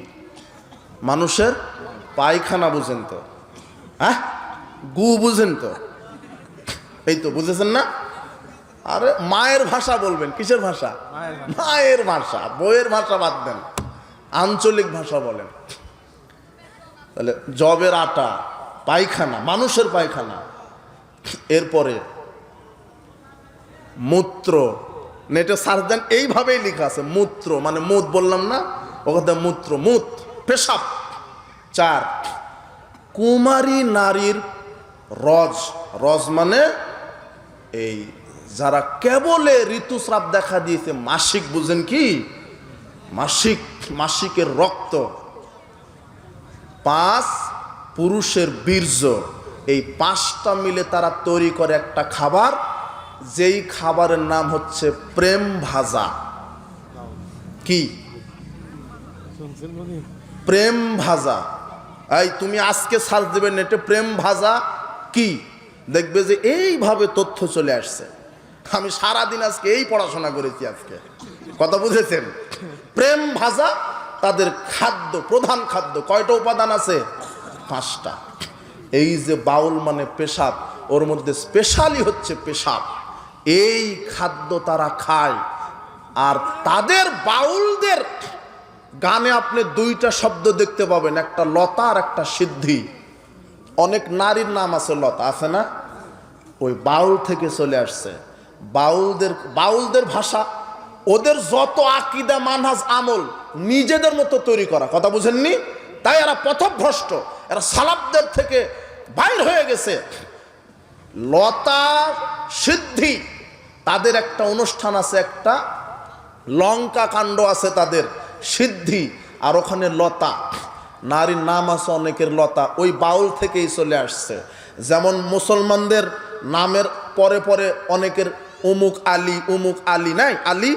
মানুষের পায়খানা। বুঝেন তো? হ্যাঁ, গু বুঝেন তো? এই তো বুঝেছেন না? আরে মায়ের ভাষা বলবেন। কিসের ভাষা? মায়ের ভাষা। বইয়ের ভাষা বাদ দেন, আঞ্চলিক ভাষা বলেন। তাহলে যবের আটা, পায়খানা, মানুষের পায়খানা। এরপরে মূত্র। নেটে সার্চ দেন, এইভাবেই লেখা আছে মূত্র, মানে মুদ বললাম না, ওখানে মূত্র, মুত, পেশাব। 4, কুমারী নারীর রজ, রজ মানে এই যারা কেবলে ঋতুস্রাব দেখা দিয়েছে, মাসিক, বুঝেন কি মাসিক, মাসিকের রক্ত, 5 পুরুষের বীর্য, এই 5টা মিলে তারা তৈরি করে একটা খাবার, যেই খাবারের নাম হচ্ছে প্রেম ভাজা। কি প্রেম ভাজা? এই তুমি আজকে সার্চ দেবে নেটে প্রেম ভাজা কি, দেখবে যে এইভাবে তথ্য চলে আসছে। আমি সারাদিন আজকে এই পড়াশোনা করেছি আজকে, কথা বুঝেছেন? প্রেম ভাজা তাদের খাদ্য, প্রধান খাদ্য। কয়টা উপাদান আছে? 5টা। এই যে বাউল মানে পেশাব, ওর মধ্যে স্পেশালি হচ্ছে পেশাব। এই খাদ্য তারা খায়। আর তাদের বাউলদের গানে আপনি 2টা শব্দ দেখতে পাবেন, একটা লতা আর একটা সিদ্ধি। অনেক নারীর নাম আছে লতা, আছে না? ওই বাউল থেকে চলে আসছে। বাউলদের ভাষা, ওদের যত আকীদা, মানহাজ, আমল নিজেদের মতো তৈরি করা, কথা বুঝেননি? তাই এরা পথভ্রষ্ট, এরা সালাফদের থেকে বাইর হয়ে গেছে। লতা সিদ্ধি তাদের একটা অনুষ্ঠান আছে, একটা লঙ্কা কাণ্ড আছে তাদের, সিদ্ধি, আর ওখানে লতা, নারীর নাম আছে অনেকের লতা, ওই বাউল থেকেই চলে আসছে। যেমন মুসলমানদের নামের পরে পরে অনেকের উমুক আলী, উমুক আলী নাই, আলী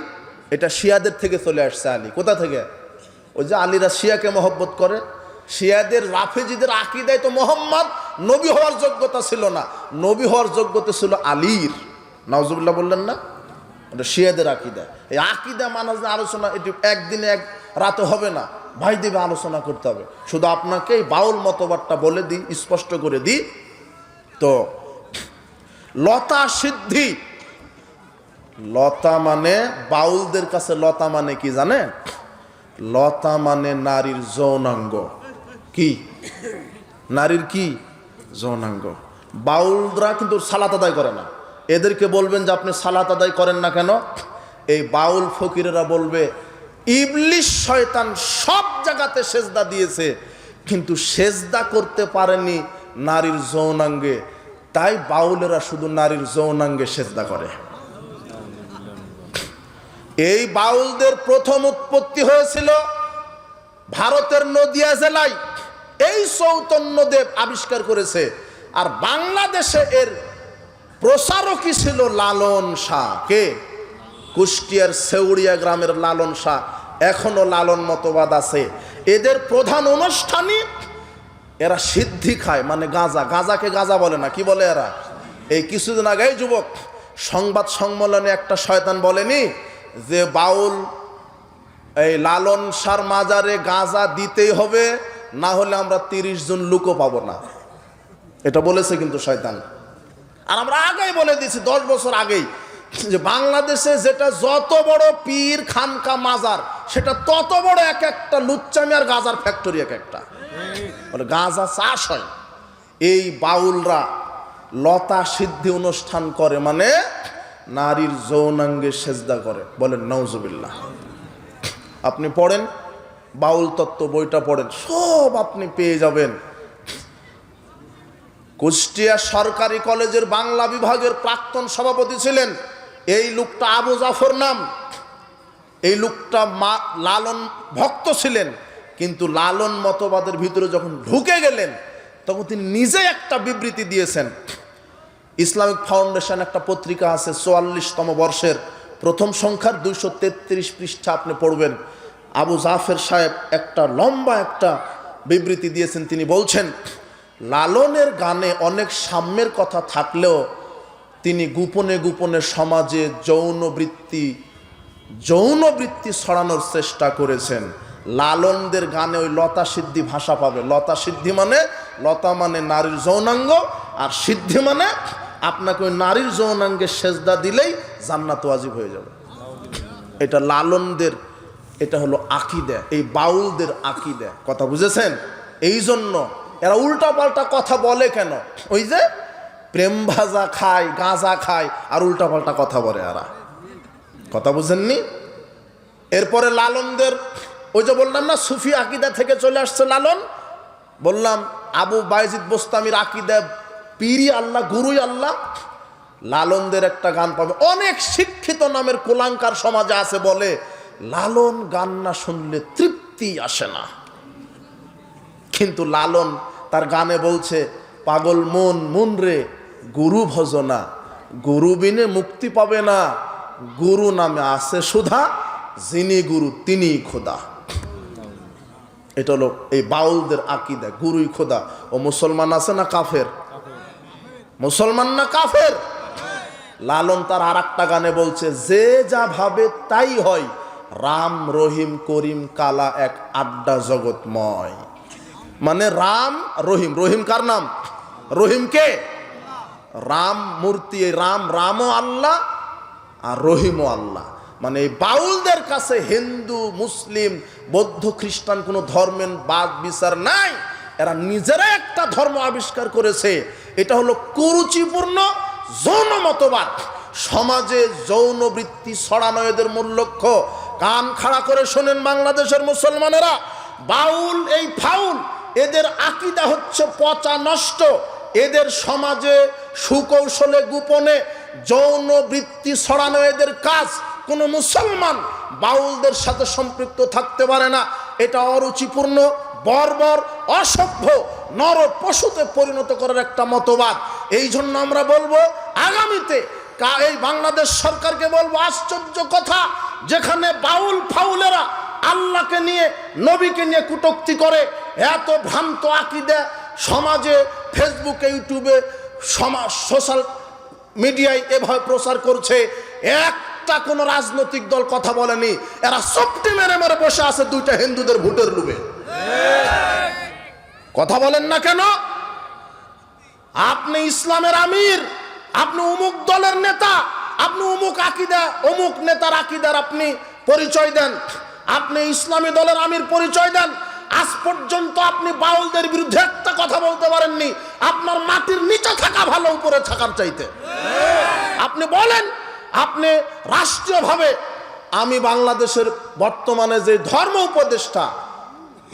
এটা শিয়াদের থেকে চলে আসছে। আলী কোথা থেকে? ওই যে আলীরা শিয়াকে মহব্বত করে। শিয়াদের, রাফেজিদের আকীদায় তো মোহাম্মদ নবী হওয়ার যোগ্যতা ছিল না, নবী হওয়ার যোগ্যতা ছিল আলীর। নাউজুবিল্লাহ বললেন না? এটা শিয়াদের আকীদা। এই আকীদা মানাজ আলোচনা এটি একদিনে এক রাতে হবে না, ভাই দেবে আলোচনা করতে হবে। শুধু আপনাকে এই বাউল মতবাদটা বলে দিই, স্পষ্ট করে দিই। তো লতা সিদ্ধি, লতা মানে বাউলদের কাছে লতা মানে কি জানে? লতা মানে নারীর যৌনাঙ্গ। কি নারীর কি? যৌনাঙ্গ। বাউলরা কিন্তু সালাত আদায় করে না। এদেরকে বলবেন যে আপনি সালাত আদায় করেন না কেন? এই বাউল ফকিরেরা বলবে ইবলিশ শয়তান সব জায়গাতে সেজদা দিয়েছে, কিন্তু সেজদা করতে পারেনি নারীর যৌনাঙ্গে, তাই বাউলেরা শুধু নারীর যৌনাঙ্গে সেজদা করে। এই বাউলদের প্রথম উৎপত্তি হয়েছিল ভারতের নদিয়া জেলায়, এই চৈতন্যদেব আবিষ্কার করেছে। আর বাংলাদেশে এর প্রচারকই ছিল লালন শাহ। কে? কুষ্টিয়ার সেউড়িয়া গ্রামের লালন শাহ। এখনো লালন মতবাদ আছে। এদের প্রধান অনুষ্ঠানই এরা সিদ্ধি খায়, মানে গাঁজা। গাঁজাকে গাঁজা বলে না, কি বলে এরা? এই কিছুদিন আগে যুবক সংবাদ সম্মেলনে একটা শয়তান বলেনি যে বাউল এই লালন শাহর মাজারে গাঁজা দিতেই হবে, না হলে আমরা 30 জন লোকও পাবো না। এটা বলেছে কিন্তু শয়তান। আর আমরা আগেই বলে দিয়েছি, 10 বছর আগেই, যে বাংলাদেশে যেটা যত বড় পীর খানকা মাজার, সেটা তত বড় এক একটা লুচ্চামি আর গাঁজার ফ্যাক্টরি এক একটা, মানে গাঁজা চাষ হয়। এই বাউলরা লতা সিদ্ধি অনুষ্ঠান করে, মানে নারীর যৌনাঙ্গে সেজদা করে। বলেন নাউজুবিল্লাহ। আপনি পড়েন বাউল তত্ত্ব বইটা পড়েন, সব আপনি পেয়ে যাবেন। কুষ্টিয়া সরকারি কলেজের বাংলা বিভাগের প্রাক্তন সভাপতি ছিলেন এই লোকটা, আবু জাফর নাম। এই লোকটা লালন ভক্ত ছিলেন, কিন্তু লালন মতবাদের ভিতরে যখন ঢুকে গেলেন তখন তিনি নিজে একটা বিবৃতি দিয়েছেন। ইসলামিক ফাউন্ডেশন একটা পত্রিকা আছে, 44তম বর্ষের প্রথম সংখ্যার 233 পৃষ্ঠা আপনি পড়বেন। আবু জাফর সাহেব একটা লম্বা একটা বিবৃতি দিয়েছেন। তিনি বলছেন, লালনের গানে অনেক সাম্যের কথা থাকলেও তিনি গোপনে গোপনে সমাজে যৌনবৃত্তি ছড়ানোর চেষ্টা করেছেন। লালনদের গানে ওই লতা সিদ্ধি ভাষা পাবে। লতা সিদ্ধি মানে, লতা মানে নারীর যৌনাঙ্গ, আর সিদ্ধি মানে আপনাকে ওই নারীর যৌনাঙ্গে সেজদা দিলেই জান্নাত ওয়াজিব হয়ে যাবে। এটা লালনদের, এটা হলো আকীদা, এই বাউলদের আকীদা। কথা বুঝেছেন? এই জন্য এরা উল্টা পাল্টা কথা বলে কেন? ওই যে প্রেম ভাজা খায়, গাঁজা খায়, আর উল্টা পাল্টা কথা বলে এরা। কথা বুঝেননি? এরপরে লালনদের, ওই যে বললাম না সুফি আকীদা থেকে চলে আসছে লালন, বললাম আবু বাইজিদ বোস্তামির আকীদা পীরই আল্লাহ, গুরুই আল্লাহ। লালনদের একটা গান পাবে, অনেক শিক্ষিত নামের কুলাঙ্কার সমাজে আছে, বলে লালন গান না শুনলে তৃপ্তি আসে না। কিন্তু লালন তার গানে বলছে, পাগল মন মন রে গুরু ভজনা, গুরু বিনে মুক্তি পাবে না, গুরু নামে আছে সুধা, যিনি গুরু তিনি খোদা। এটা হলো এই বাউলদের আকীদা, গুরুই খোদা। ও মুসলমান আছে না কাফের? মুসলমান না কাফের? লালন তার আর একটা গানে বলছে, যে যা ভাবে তাই হয়, রাম রহিম করিম কালা এক আড্ডা জগৎময়। মানে রাম রহিম, রহিম কার নাম? রহিম কে? রাম মূর্তি, রাম রামও আল্লাহ আর রহিমও আল্লাহ। মানে এই বাউলদের কাছে হিন্দু মুসলিম বৌদ্ধ খ্রিস্টান কোনো ধর্মের বাদ বিচার নাই, এরা নিজেরা একটা ধর্ম আবিষ্কার করেছে। এটা হলো কুরুচিপূর্ণ যৌন মতবাদ। সমাজে যৌন বৃত্তি ছড়ানো এদের মূল লক্ষ্য। কান খাড়া করে শোনেন বাংলাদেশের মুসলমানেরা, বাউল এই ফাউল, এদের আকীদা হচ্ছে পচা নষ্ট। এদের সমাজে সুকৌশলে গোপনে যৌন বৃত্তি ছড়ানো এদের কাজ। কোনো মুসলমান বাউলদের সাথে সম্পৃক্ত থাকতে পারে না। এটা অরুচিপূর্ণ, বর্বর, অসভ্য, নর পশুতে পরিণত করার একটা মতবাদ। এই জন্য আমরা বলবো আগামীতে এই বাংলাদেশ সরকারকে বলবো, আশ্চর্য কথা, যেখানে বাউল ফাউলেরা আল্লাহকে নিয়ে নবীকে নিয়ে কটূক্তি করে, এত ভ্রান্ত আকীদা সমাজে ফেসবুকে ইউটিউবে সোশ্যাল মিডিয়ায় এভাবে প্রচার করছে, একটা কোনো রাজনৈতিক দল কথা বলেনি। এরা চুপটি মেরে মেরে বসে আছে দুইটা হিন্দুদের ভোটের লোভে। কথা বলেন না কেন? আপনি ইসলামের আমির, আপনি অমুক দলের নেতা, আপনি অমুক আকীদা অমুক নেতার আকীদার আপনি পরিচয় দেন, আপনি ইসলামী দলের আমির পরিচয় দেন। আজ পর্যন্ত আপনি বাউলদের বিরুদ্ধে একটা কথা বলতে পারেননি। আপনার মাটির নিচে থাকা ভালো উপরে থাকার চাইতে। আপনি বলেন, আপনি রাষ্ট্রীয়ভাবে, আমি বাংলাদেশের বর্তমানে যে ধর্ম উপদেষ্টা,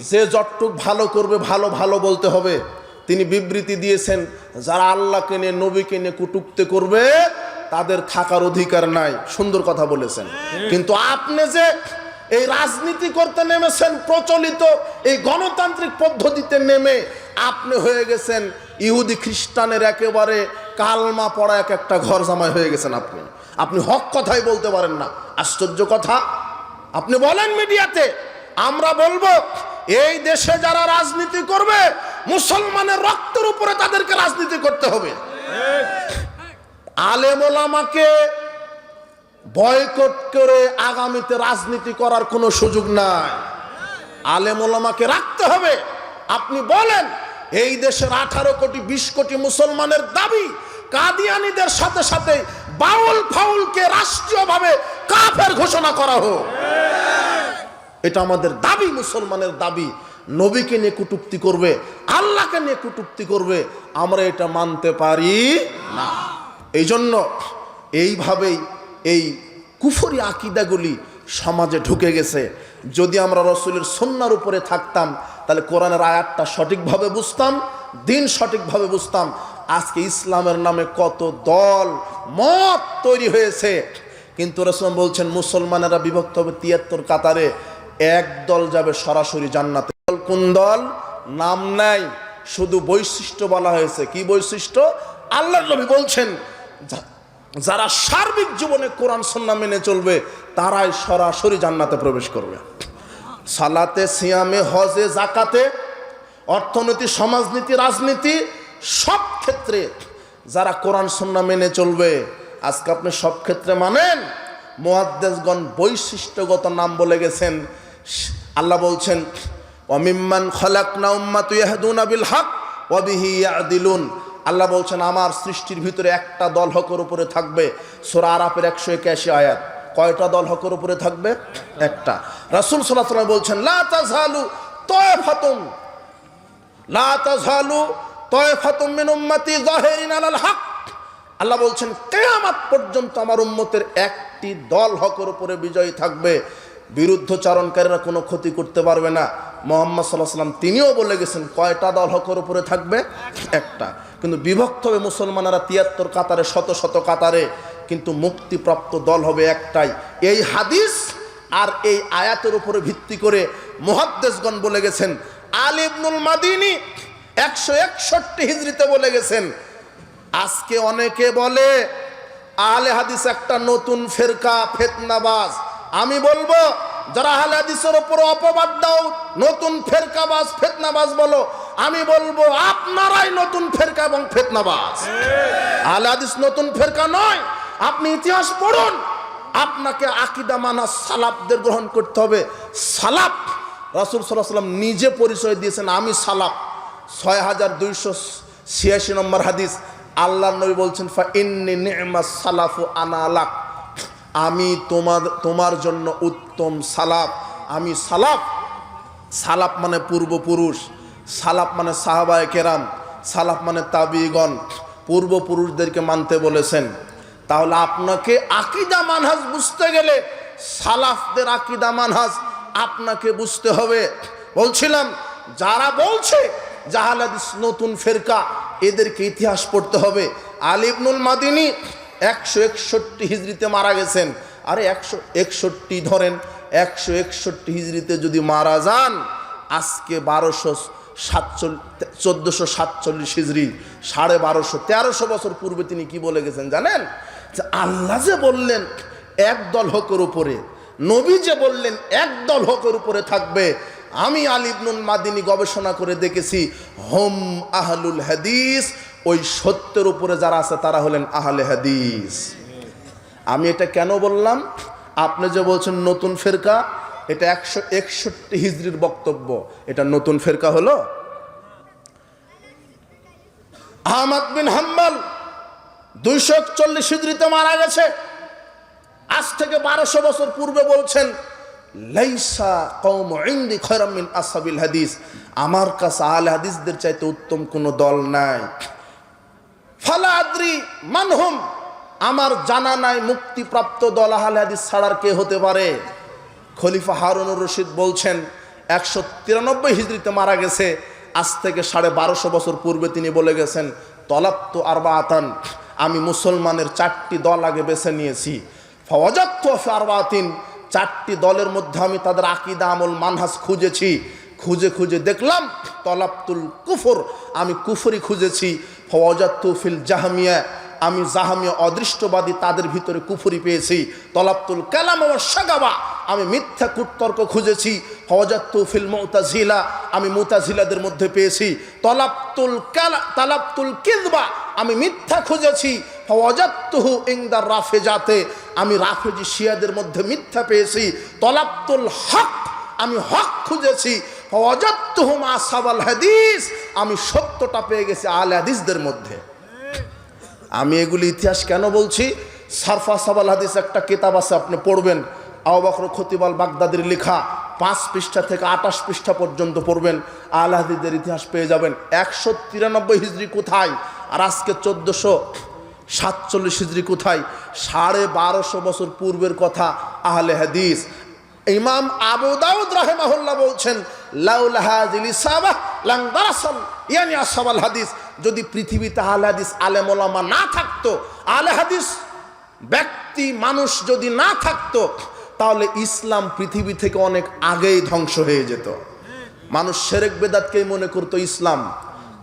যে যতটুক ভালো করবে ভালো ভালো বলতে হবে, তিনি বিবৃতি দিয়েছেন, যারা আল্লাহকে নিয়ে নবীকে নিয়ে কটূক্তি করবে তাদের থাকার অধিকার নাই। সুন্দর কথা বলেছেন। কিন্তু আপনি যে এই রাজনীতি করতে নেমেছেন, প্রচলিত এই গণতান্ত্রিক পদ্ধতিতে নেমে আপনি হয়ে গেছেন ইহুদি খ্রিস্টানের একেবারে কালমা পড়া এক একটা ঘর জামাই হয়ে গেছেন। আপনি হক কথাই বলতে পারেন না। আশ্চর্য কথা। আপনি বলেন মিডিয়াতে, আমরা বলবো এই দেশে যারা রাজনীতি করবে মুসলমানের রক্তের উপরে তাদেরকে রাজনীতি করতে হবে। আলেম ওলামাকে বয়কট করে আগামীতে রাজনীতি করার কোনো সুযোগ নাই। আলেম ওলামাকে রাখতে হবে। আপনি বলেন, এই দেশের 18 কোটি 20 কোটি মুসলমানের দাবি, কাদিয়ানীদের সাথে সাথে বাউল ফাউলকে রাষ্ট্রীয়ভাবে কাফের ঘোষণা করা হোক। এটা আমাদের দাবি, মুসলমানের দাবি। নবীকে নিয়ে কটূক্তি করবে, আল্লাহকে নিয়ে কটূক্তি করবে, আমরা এটা মানতে পারি না। এই জন্য এইভাবেই এই কুফরি আকীদাগুলি সমাজে ঢুকে গেছে। যদি আমরা রসুলের সুন্নাহর উপরে থাকতাম, তাহলে কোরআনের আয়াতটা সঠিকভাবে বুঝতাম, দিন সঠিকভাবে বুঝতাম। আজকে ইসলামের নামে কত দল মত তৈরি হয়েছে, কিন্তু রাসূল বলছেন মুসলমানেরা বিভক্ত হবে 73 কাতারে, এক দল যাবে সরাসরি জান্নাতে। কোন দল? নাম নাই, শুধু বৈশিষ্ট্য বলা হয়েছে। কি বৈশিষ্ট্য? আল্লাহর নবী বলছেন, যারা সার্বিক জীবনে কোরআন সুন্নাহ মেনে চলবে তারাই সরাসরি জান্নাতে প্রবেশ করবে। সালাতে, সিয়ামে, হজে, যাকাতে, অর্থনীতি, সমাজনীতি, রাজনীতি, সব ক্ষেত্রে যারা কোরআন সুন্নাহ মেনে চলবে। আজকে আপনি সব ক্ষেত্রে মানেন? মুহাদ্দিসগণ বৈশিষ্ট্যগত নাম বলে গেছেন। আল্লাহ বলছেন, ওয়ামিম্মান খালাকনা উম্মাতুন ইয়াহদুনা বিল হক ওয়া বিহি ইয়াদিলুন। আল্লাহ বলছেন, আমার সৃষ্টির ভিতরে একটা দল হকের উপরে থাকবে। সূরা আরাফের 181 আয়াত। কয়টা দল হকের উপরে থাকবে? একটা। রাসূল সাল্লাল্লাহু আলাইহি ওয়াসাল্লাম বলছেন, লা তাযহালু তায়ফাতুম মিন উম্মতি যাহিরিন আলাল হক। আল্লাহ বলছেন, কিয়ামত পর্যন্ত আমার উম্মতের একটি দল হকের উপরে বিজয়ী থাকবে, বিরুদ্ধচারণকারীরা কোনো ক্ষতি করতে পারবে না। মুহাম্মদ সাল্লাল্লাহু আলাইহি ওয়াসাল্লাম তিনিও বলে গেছেন কয়টা দল হকের উপরে থাকবে? একটা। কিন্তু বিভক্ত হবে মুসলমানেরা 73 কাতারে, শত শত কাতারে, কিন্তু মুক্তিপ্রাপ্ত দল হবে একটাই। এই হাদিস আর এই আয়াতের উপরে ভিত্তি করে মুহাদ্দিসগণ বলে গেছেন। আলী ইবনুল মাদিনী 161 হিজরিতে বলে গেছেন। আজকে অনেকে বলে আহলে হাদিস একটা নতুন ফেরকা, ফিতনাবাজ। আমি বলবো যারা আহলে হাদিসের উপর অপবাদ দাও নতুন ফেরকাবাজ, ফিতনাবাজ বলো, আমি বলবো আপনারাই নতুন ফেরকা এবং ফিতনাবাজ। আহলে হাদিস নতুন ফেরকা নয়। আপনি ইতিহাস পড়ুন, আপনাকে আকীদা মানহাজ সালাফদের গ্রহণ করতে হবে। সালাফ রাসূল সাল্লাল্লাহু আলাইহি ওয়াসাল্লাম নিজে পরিচয় দিয়েছেন, আমি সালাফ। 6286 নম্বর হাদিস, আল্লাহর নবী বলছেন ফা ইন্নী নি'মাস সালাফু আনা লাক, আমি তোমার জন্য উত্তম সালাফ, আমি সালাফ। সালাফ মানে পূর্বপুরুষ, সালাফ মানে সাহাবায়ে কেরাম, সালাফ মানে তাবিঈগণ, পূর্বপুরুষদেরকে মানতে বলেছেন। তাহলে আপনাকে আকীদা মানহাজ বুঝতে গেলে সালাফদের আকীদা মানহাজ আপনাকে বুঝতে হবে। বলছিলাম যারা বলছে যে আহলে হাদিস নতুন ফেরকা, এদেরকে ইতিহাস পড়তে হবে। আলী ইবনুল মাদিনী 161 হিজরিতে মারা গেছেন। আরে 161 ধরেন, 161 হিজরিতে যদি মারা যান, আজকে 1447 হিজরি, 1250 1300 বছর পূর্বে তিনি কি বলে গেছেন জানেন? যে আল্লাহ যে বললেন একদল হকের উপরে, নবী যে বললেন একদল হকের উপরে থাকবে, আমি আলী ইবনুল মাদিনী গবেষণা করে দেখেছি হুম আহলুল হাদিস, ওই সত্যের উপরে যারা আছে তারা হলেন আহলে হাদিস। আমি এটা কেন বললাম? আপনি যে বলছেন নতুন ফেরকা, এটা 161 হিজরির বক্তব্য, এটা নতুন ফেরকা হলো? আহমদ বিন হাম্বল 241 হিজরিতে মারা গেছে। আজ থেকে 1200 বছর পূর্বে বলছেন লাইসা কওম ইনদি খায়রাম মিন আসহাবিল হাদিস, আমার কাছে আহলে হাদিসদের চাইতে উত্তম কোনো দল নাই। ফালা আদ্রি মানহুম, আমার জানা নাই মুক্তিপ্রাপ্ত দল আহলে হাদিস ছাড়ার কে হতে পারে। খলিফা হারুনুর রশিদ বলছেন 193 হিজরিতে মারা গেছে। আজ থেকে 1250 বছর পূর্বে তিনি বলে গেছেন তলাবতু আরবাআতান, আমি মুসলমানের 4টি দল আগে বেছে নিয়েছি। ফাওয়াজাততু ফি আরবাআতিন, 4টি দলের মধ্যে আমি তাদের আকীদা আমল মানহাজ খুঁজেছি। খুঁজে খুঁজে দেখলাম তলাবতুল কুফর, আমি কুফরি খুঁজেছি। ফাওয়াজাততু ফিল জাহমিয়া, আমি জাহামিয়া অদৃষ্টবাদী তাদের ভিতরে কুফরি পেয়েছি। তলাবতুল কালাম ওয়া শাগাবা, আমি মিথ্যা কুতর্ক খুঁজেছি। ফাওয়াজাততু ফিল মুতাজিলা, আমি মুতাজিলাদের মধ্যে পেয়েছি। তালাবতুল কিযবা, আমি মিথ্যা খুঁজেছি। ফাওয়াজাততুহু ইনদা রাফিজাতে, আমি রাফিজি শিয়াদের মধ্যে মিথ্যা পেয়েছি। তলাবতুল হক, আমি হক খুঁজেছি। ফাওয়াজাততুহু মা আসহাবাল হাদিস, আমি সত্যটা পেয়ে গেছি আহলে হাদিসদের মধ্যে। আমি এগুলি ইতিহাস কেন বলছি? সারফা সাবাল হাদিস একটা কিতাব আছে, আপনি পড়বেন, আবু বকর খতিব আল বাগদাদির লেখা, 5 পৃষ্ঠা থেকে 28 পৃষ্ঠা পর্যন্ত পড়বেন, আহলে হাদিসদের ইতিহাস পেয়ে যাবেন। 193 হিজরি কোথায় আর আজকে 1447 হিজরি কোথায়? 1250 বছর পূর্বের কথা আহলে হাদিস। ইমাম আবু দাউদ রাহিমাহুল্লাহ বলছেন লাউলা হাযিল ইসাবাহ লান দারাসাল ইয়ানি আসহাবাল হাদিস, যদি পৃথিবীতে আহলে হাদিস আলেম ওলামা না থাকতো, আহলে হাদিস ব্যক্তি মানুষ যদি না থাকতো, তাহলে ইসলাম পৃথিবী থেকে অনেক আগেই ধ্বংস হয়ে যেত। মানুষ শিরক বিদআতকেই মনে করতো ইসলাম।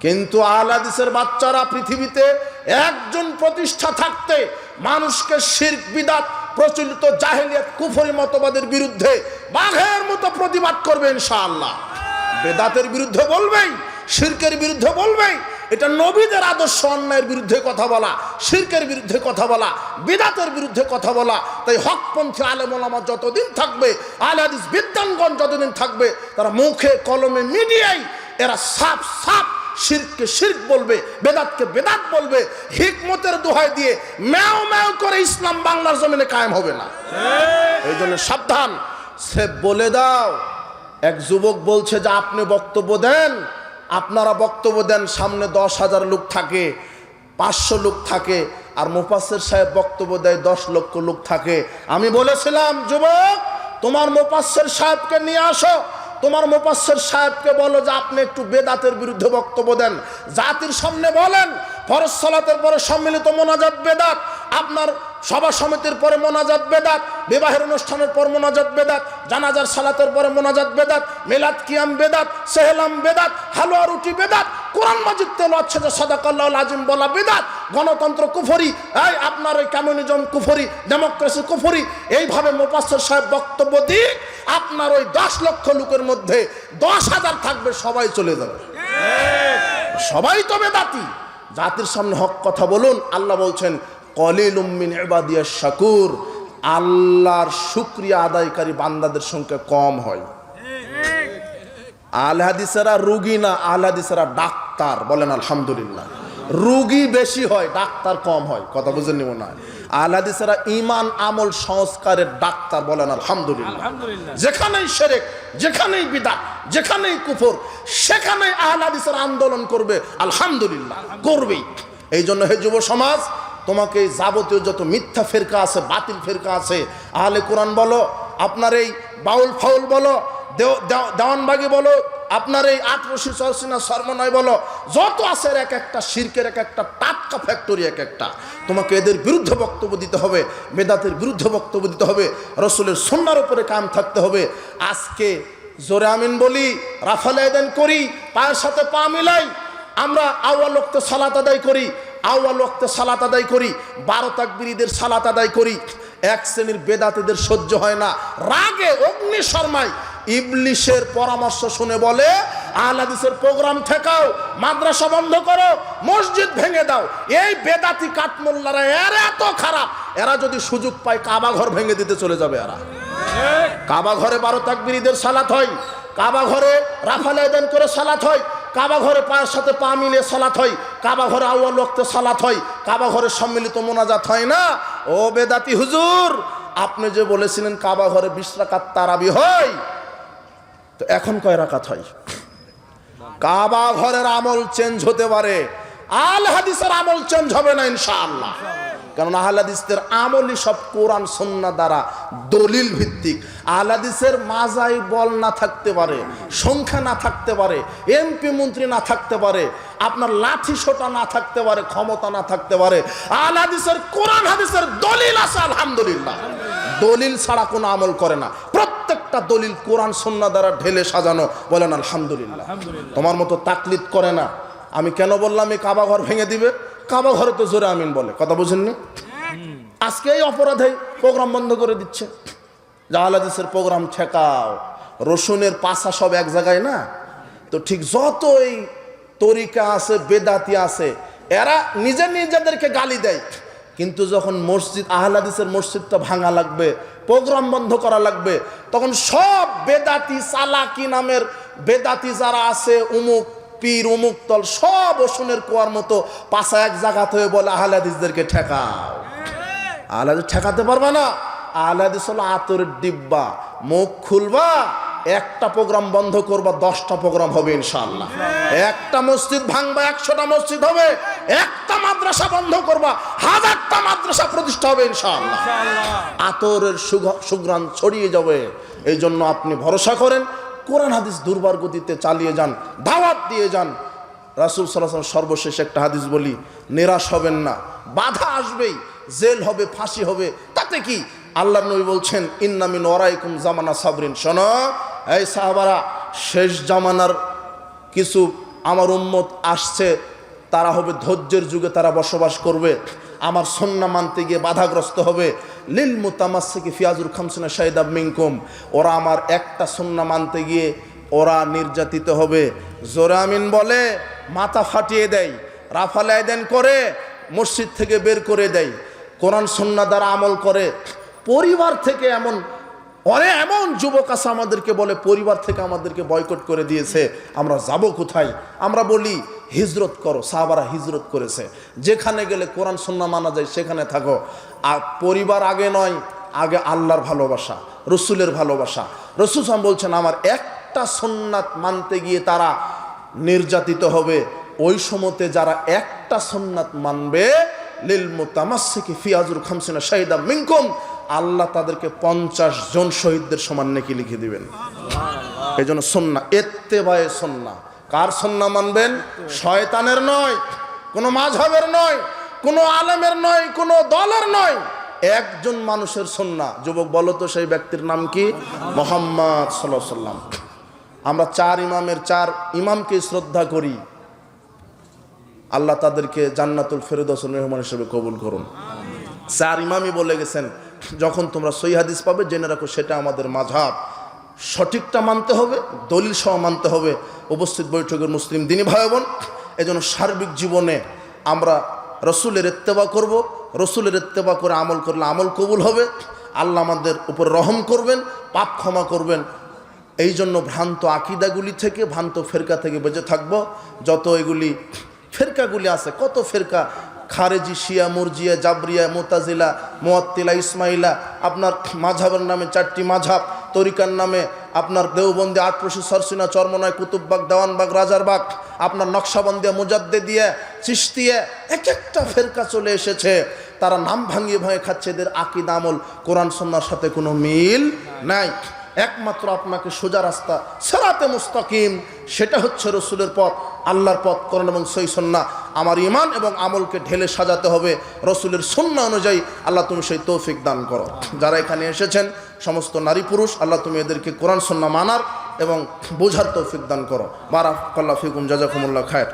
কিন্তু আহলে হাদিসের বাচ্চারা পৃথিবীতে একজন প্রতিষ্ঠা থাকতে মানুষকে শিরক বিদআত, প্রচলিত জাহেলিয়াত, কুফরি মতবাদের বিরুদ্ধে বাঘের মতো প্রতিবাদ করবে ইনশাআল্লাহ। বেদাতের বিরুদ্ধে বলবেই, শিরকের বিরুদ্ধে বলবেই। এটা নবীদের আদর্শ অন্যায়ের বিরুদ্ধে কথা বলা, শিরকের বিরুদ্ধে কথা বলা, বিদআতের বিরুদ্ধে কথা বলা। তাই হকপন্থী আলেম ওলামা যতদিন থাকবে, আহলে হাদিস বিদ্বানগণ যতদিন থাকবে, তারা মুখে কলমে মিডিয়ায় এরা সাফ সাফ শিরককে শিরক বলবে, বেদাতকে বেদাত বলবে। হিকমতের দোহাই দিয়ে ম্যাও ম্যাও করে ইসলাম বাংলার জমিনে কায়েম হবে না। এই জন্য সাবধান। সে বলে দাও, এক যুবক বলছে যে আপনি বক্তব্য দেন, আপনারা বক্তব্য দেন, সামনে 10,000 লোক থাকে, 500 লোক থাকে, আর মুফাসসির সাহেব বক্তব্য দেয় 10 লক্ষ লোক থাকে। আমি বলেছিলাম যুবক, তোমার মুফাসসির সাহেবকে নিয়ে আসো, তোমার মুফাসসির সাহেবকে বলো যে আপনি একটু বেদাতের বিরুদ্ধে বক্তব্য দেন, জাতির সামনে বলেন ফরজ সালাতের পরে সম্মিলিত মোনাজাত বেদাত, আপনার সভা সমিতির পরে মোনাজাত বেদাত, বিবাহের অনুষ্ঠানের পর মোনাজাত বেদাত, জানাজার সালাতের পরে মোনাজাত বেদাত, মিলাদ কিয়াম বেদাত, সেহলাম বেদাত, হালুয়া রুটি বেদাত, কোরআন মাজিদ তেলাওয়াত শেষে সাদাকাল্লাহুল আজিম বলা বেদাত, গণতন্ত্র কুফরি, এই আপনার ওই কমিউনিজম কুফরি, ডেমোক্রেসি কুফরি। এইভাবে মুফাসসির সাহেব বক্তব্য দিক, আপনার ওই 10 লক্ষ লোকের মধ্যে 10,000 থাকবে, সবাই চলে যাবে, সবাই তো বেদাতি। জাতির সামনে হক কথা বলুন। আল্লাহ বলছেন কলিলুম মিন ইবাদিয়াশ শাকুর, আল্লাহর শুকরিয়া আদায়কারী বান্দাদের সংখ্যা কম হয়। আহলে হাদিসেরা রোগী না, আহলে হাদিসেরা ডাক্তার, বলেন আলহামদুলিল্লাহ। রোগী বেশি হয়, ডাক্তার কম হয়, কথা বুঝেন নি মনে হয়। আহলে হাদিসেরা ঈমান আমল সংস্কারের ডাক্তার, বলেন আলহামদুলিল্লাহ। যেখানেই শিরক, যেখানেই বিদআত, যেখানেই কুফর, সেখানেই আহলে হাদিসেরা আন্দোলন করবে, আলহামদুলিল্লাহ করবেই। এই জন্য হে যুব সমাজ, তোমাকে এই যাবতীয় যত মিথ্যা ফিরকা আছে, বাতিল ফিরকা আছে, আহলে কোরআন বলো, আপনার এই বাউল ফাউল বলো, দেওয়ানবাগি বলো, আপনার এই আটরশি চরসিনা সরমনাই বলো, যত আছে এক একটা শিরকের এক একটা টাটকা ফ্যাক্টরি, এক একটা। তোমাকে এদের বিরুদ্ধে বক্তব্য দিতে হবে, বেদাতের বিরুদ্ধে বক্তব্য দিতে হবে, রসুলের সুন্নাহর উপরে কায়েম থাকতে হবে। আজকে জোরে আমিন বলি, রাফাল আদান করি, পায়ের সাথে পা মিলাই, আমরা আউয়াল ওয়াক্তে সালাত আদায় করি, আউয়াল ওয়াক্তে সালাত আদায় করি, 12 তাকবীরীদের সালাত আদায় করি। এক শ্রেণীর বেদাতীদের সহ্য হয় না, রাগে অগ্নি শর্মায় ইবলিশের পরামর্শ শুনে বলে আহলে হাদিসের প্রোগ্রাম ঠেকাও, মাদ্রাসা বন্ধ করো, মসজিদ ভেঙে দাও। এই বেদাতি কাঠমোল্লারা এরা এত খারাপ, এরা যদি সুযোগ পায় কাবা ঘর ভেঙে দিতে চলে যাবে। এরা কাবা ঘরে 12 তাকবীরীদের সালাত হয়, কাবা ঘরে রাফাল আদান করে সালাত হয়, কাবা ঘরে পায়ের সাথে পা মিলিয়ে সালাত হয়, কাবা ঘরে আউয়াল ওয়াক্তে সালাত হয়, কাবা ঘরে সম্মিলিত মোনাজাত হয় না। ও বেদাতি হুজুর, আপনি যে বলেছিলেন কাবা ঘরে 20 রাকাত তারাবি হয়, তো এখন কয় রাকাত হয়? কাবা ঘরের আমল চেঞ্জ হতে পারে, আহলে হাদিসের আমল চেঞ্জ হবে না ইনশাআল্লাহ। কারণ আহলে হাদিসদের আমলই সব কোরআন সুন্নাহ দ্বারা দলিল ভিত্তিক। আহলে হাদিসের মাজাই বল না থাকতে পারে, সংখ্যা না থাকতে পারে, এমপি মন্ত্রী না থাকতে পারে, আপনার লাঠি সোটা না থাকতে পারে, ক্ষমতা না থাকতে পারে, আহলে হাদিসের কোরআন হাদিসের দলিল আছে, আলহামদুলিল্লাহ। দলিল ছাড়া কোনো আমল করে না, প্রত্যেকটা দলিল কোরআন সুন্নাহ দ্বারা ঢেলে সাজানো, বলেন আলহামদুলিল্লাহ। তোমার মতো তাকলিদ করে না। আমি কেন বললাম এই কাবা ঘর ভেঙে দিবে? কাবা ঘরে তো জোরে আমিন বলে, কথা বুঝেননি? আজকে এই অপরাধে প্রোগ্রাম বন্ধ করে দিচ্ছে, আহলে হাদিসের প্রোগ্রাম ঠেকাও। রসুনের পাশা সব এক জায়গায় না, তো ঠিক যত এই তরিকা আছে, বেদাতি আছে, এরা নিজেদেরকে গালি দেয়। কিন্তু যখন মসজিদ, আহলে হাদিসের মসজিদটা ভাঙা লাগবে, প্রোগ্রাম বন্ধ করা লাগবে, তখন সব বেদাতি চালাকি নামের বেদাতি যারা আছে, উমুক পীর উমুক তল, সব ওসনের কুয়ার মতো পাশা এক জায়গাতে হয়ে বলে আহলে হাদিসদেরকে ঠেকাও। আহলে হাদিস ঠেকাতে পারবে না। আহলে হাদিস হলো আতরের ডিব্বা, মুখ খুলবা, একটা প্রোগ্রাম বন্ধ করবা, 10টা প্রোগ্রাম হবে ইনশাআল্লাহ। একটা মসজিদ ভাঙবা, 100টা মসজিদ হবে। একটা মাদ্রাসা বন্ধ করবা, 1000টা মাদ্রাসা প্রতিষ্ঠা হবে ইনশাআল্লাহ। আতরের সুঘ্রাণ ছড়িয়ে যাবে। এই জন্য আপনি ভরসা করেন, কোরআন হাদিস দুর্বার গতিতে চালিয়ে যান, দাওয়াত দিয়ে যান। রাসূল সাল্লাল্লাহু আলাইহি ওয়াসাল্লাম সর্বশেষ একটা হাদিস বলি, নিরাশ হবেন না, বাধা আসবেই, জেল হবে, ফাঁসি হবে, তাতে কি? আল্লাহর নবী বলছেন ইন্না মিন ওয়ারাইকুম জামানা সাবরিন। শোনো এই সাহাবারা, শেষ জামানার কিছু আমার উম্মত আসছে, তারা হবে ধৈর্যের যুগে, তারা বসবাস করবে, আমার সুন্নাহ মানতে গিয়ে বাধাগ্রস্ত হবে। লিল মুতামাসসিকি ফিয়াজুল খামসিনা শাহিদাম মিনকুম, ওরা আমার একটা সুন্নাহ মানতে গিয়ে ওরা নির্যাতিত হবে। জোরে আমিন বলে মাথা ফাটিয়ে দেয়, রাফাল আদান করে মসজিদ থেকে বের করে দেয়, কোরআন সুন্নাহ দ্বারা আমল করে। পরিবার থেকে এমন যুবক আছে আমাদেরকে বলে, পরিবার থেকে আমাদেরকে বয়কট করে দিয়েছে, আমরা যাব কোথায়? আমরা বলি হিজরত করো। সাহাবারা হিজরত করেছে, যেখানে গেলে কোরআন সুন্নাহ মানা যায় সেখানে থাকো। আর পরিবার আগে নয়, আগে আল্লাহর ভালোবাসা, রসুলের ভালোবাসা। রসুল সাল্লাল্লাহু আলাইহি ওয়াসাল্লাম বলছেন আমার একটা সুন্নাত মানতে গিয়ে তারা নির্যাতিত হবে। ওই সময়তে যারা একটা সুন্নাত মানবে, লিল মুতামাসসিকি ফিয়াজুল খামসিনা শাহিদাম মিনকুম, আল্লাহ তাদেরকে 50 জন শহীদদের সমান নেকি লিখে দিবেন। এই জন্য সুন্নাহ, ইত্তেবায়ে সুন্নাহ। কার সুন্নাহ মানবেন? শয়তানের নয়, কোনো মাযহাবের নয়, কোনো আলেমের নয়, কোনো দলের নয়, একজন মানুষের সুন্নাহ। যুবক বলো তো সেই ব্যক্তির নাম কি? মুহাম্মদ সাল্লাল্লাহু আলাইহি ওয়াসাল্লাম। আমরা 4 ইমামের 4 ইমামকে শ্রদ্ধা করি। আল্লাহ তাদেরকে জান্নাতুল ফেরদৌসের মেহমান হিসেবে কবুল করুন। 4 ইমামই বলে গেছেন, যখন তোমরা সহিহ হাদিস পাবে জেনে রাখো সেটা আমাদের মাযহাব। সঠিকটা মানতে হবে, দলিল সহ মানতে হবে। উপস্থিত বৈঠকের মুসলিম দিনী ভাই বোন, এজন্য সার্বিক জীবনে আমরা রসুলের ইত্তেবা করব। রসুলের ইত্তেবা করে আমল করলে আমল কবুল হবে। আল্লাহ আমাদের উপর রহম করবেন, পাপ ক্ষমা করবেন। এই জন্য ভ্রান্ত আকিদাগুলি থেকে, ভ্রান্ত ফেরকা থেকে বেঁচে থাকবো। যত এগুলি ফেরকাগুলি আছে, কত ফেরকা, খারেজি, শিয়া, মুরজিয়া, জাবরিয়া, মুতাজিলা, মুআত্তিলা, ইসমাইলা, আপনার মাযহাবের নামে 4টি মাযহাব, তরিকার নামে আপনার দেওবন্দি, আটরশি, সরসিনা, চরমনায়, কুতুববাগ, দেওয়ানবাগ, রাজারবাগ, আপনার নকশাবন্দিয়া, মুজাদ্দিদিয়া, চিশতিয়া, এক একটা ফেরকা চলে এসেছে। তারা নাম ভাঙিয়ে ভাঙিয়ে খাচ্ছে। এদের আকীদা আমল কোরআন সুন্নাহর সাথে কোনো মিল নাই। একমাত্র আপনাকে সোজা রাস্তা, সিরাতে মুস্তাকিম, সেটা হচ্ছে রসুলের পথ, আল্লাহর পথ, কোরআন এবং সহিহ সুন্নাহ। আমার ঈমান এবং আমলকে ঢেলে সাজাতে হবে রসুলের সুন্নাহ অনুযায়ী। আল্লাহ তুমি সেই তৌফিক দান করো। যারা এখানে এসেছেন সমস্ত নারী পুরুষ, আল্লাহ তুমি এদেরকে কোরআন সুন্নাহ মানার এবং বোঝার তৌফিক দান করো। বারাকাল্লাহু ফিকুম, জাযাকুমুল্লাহ খায়র।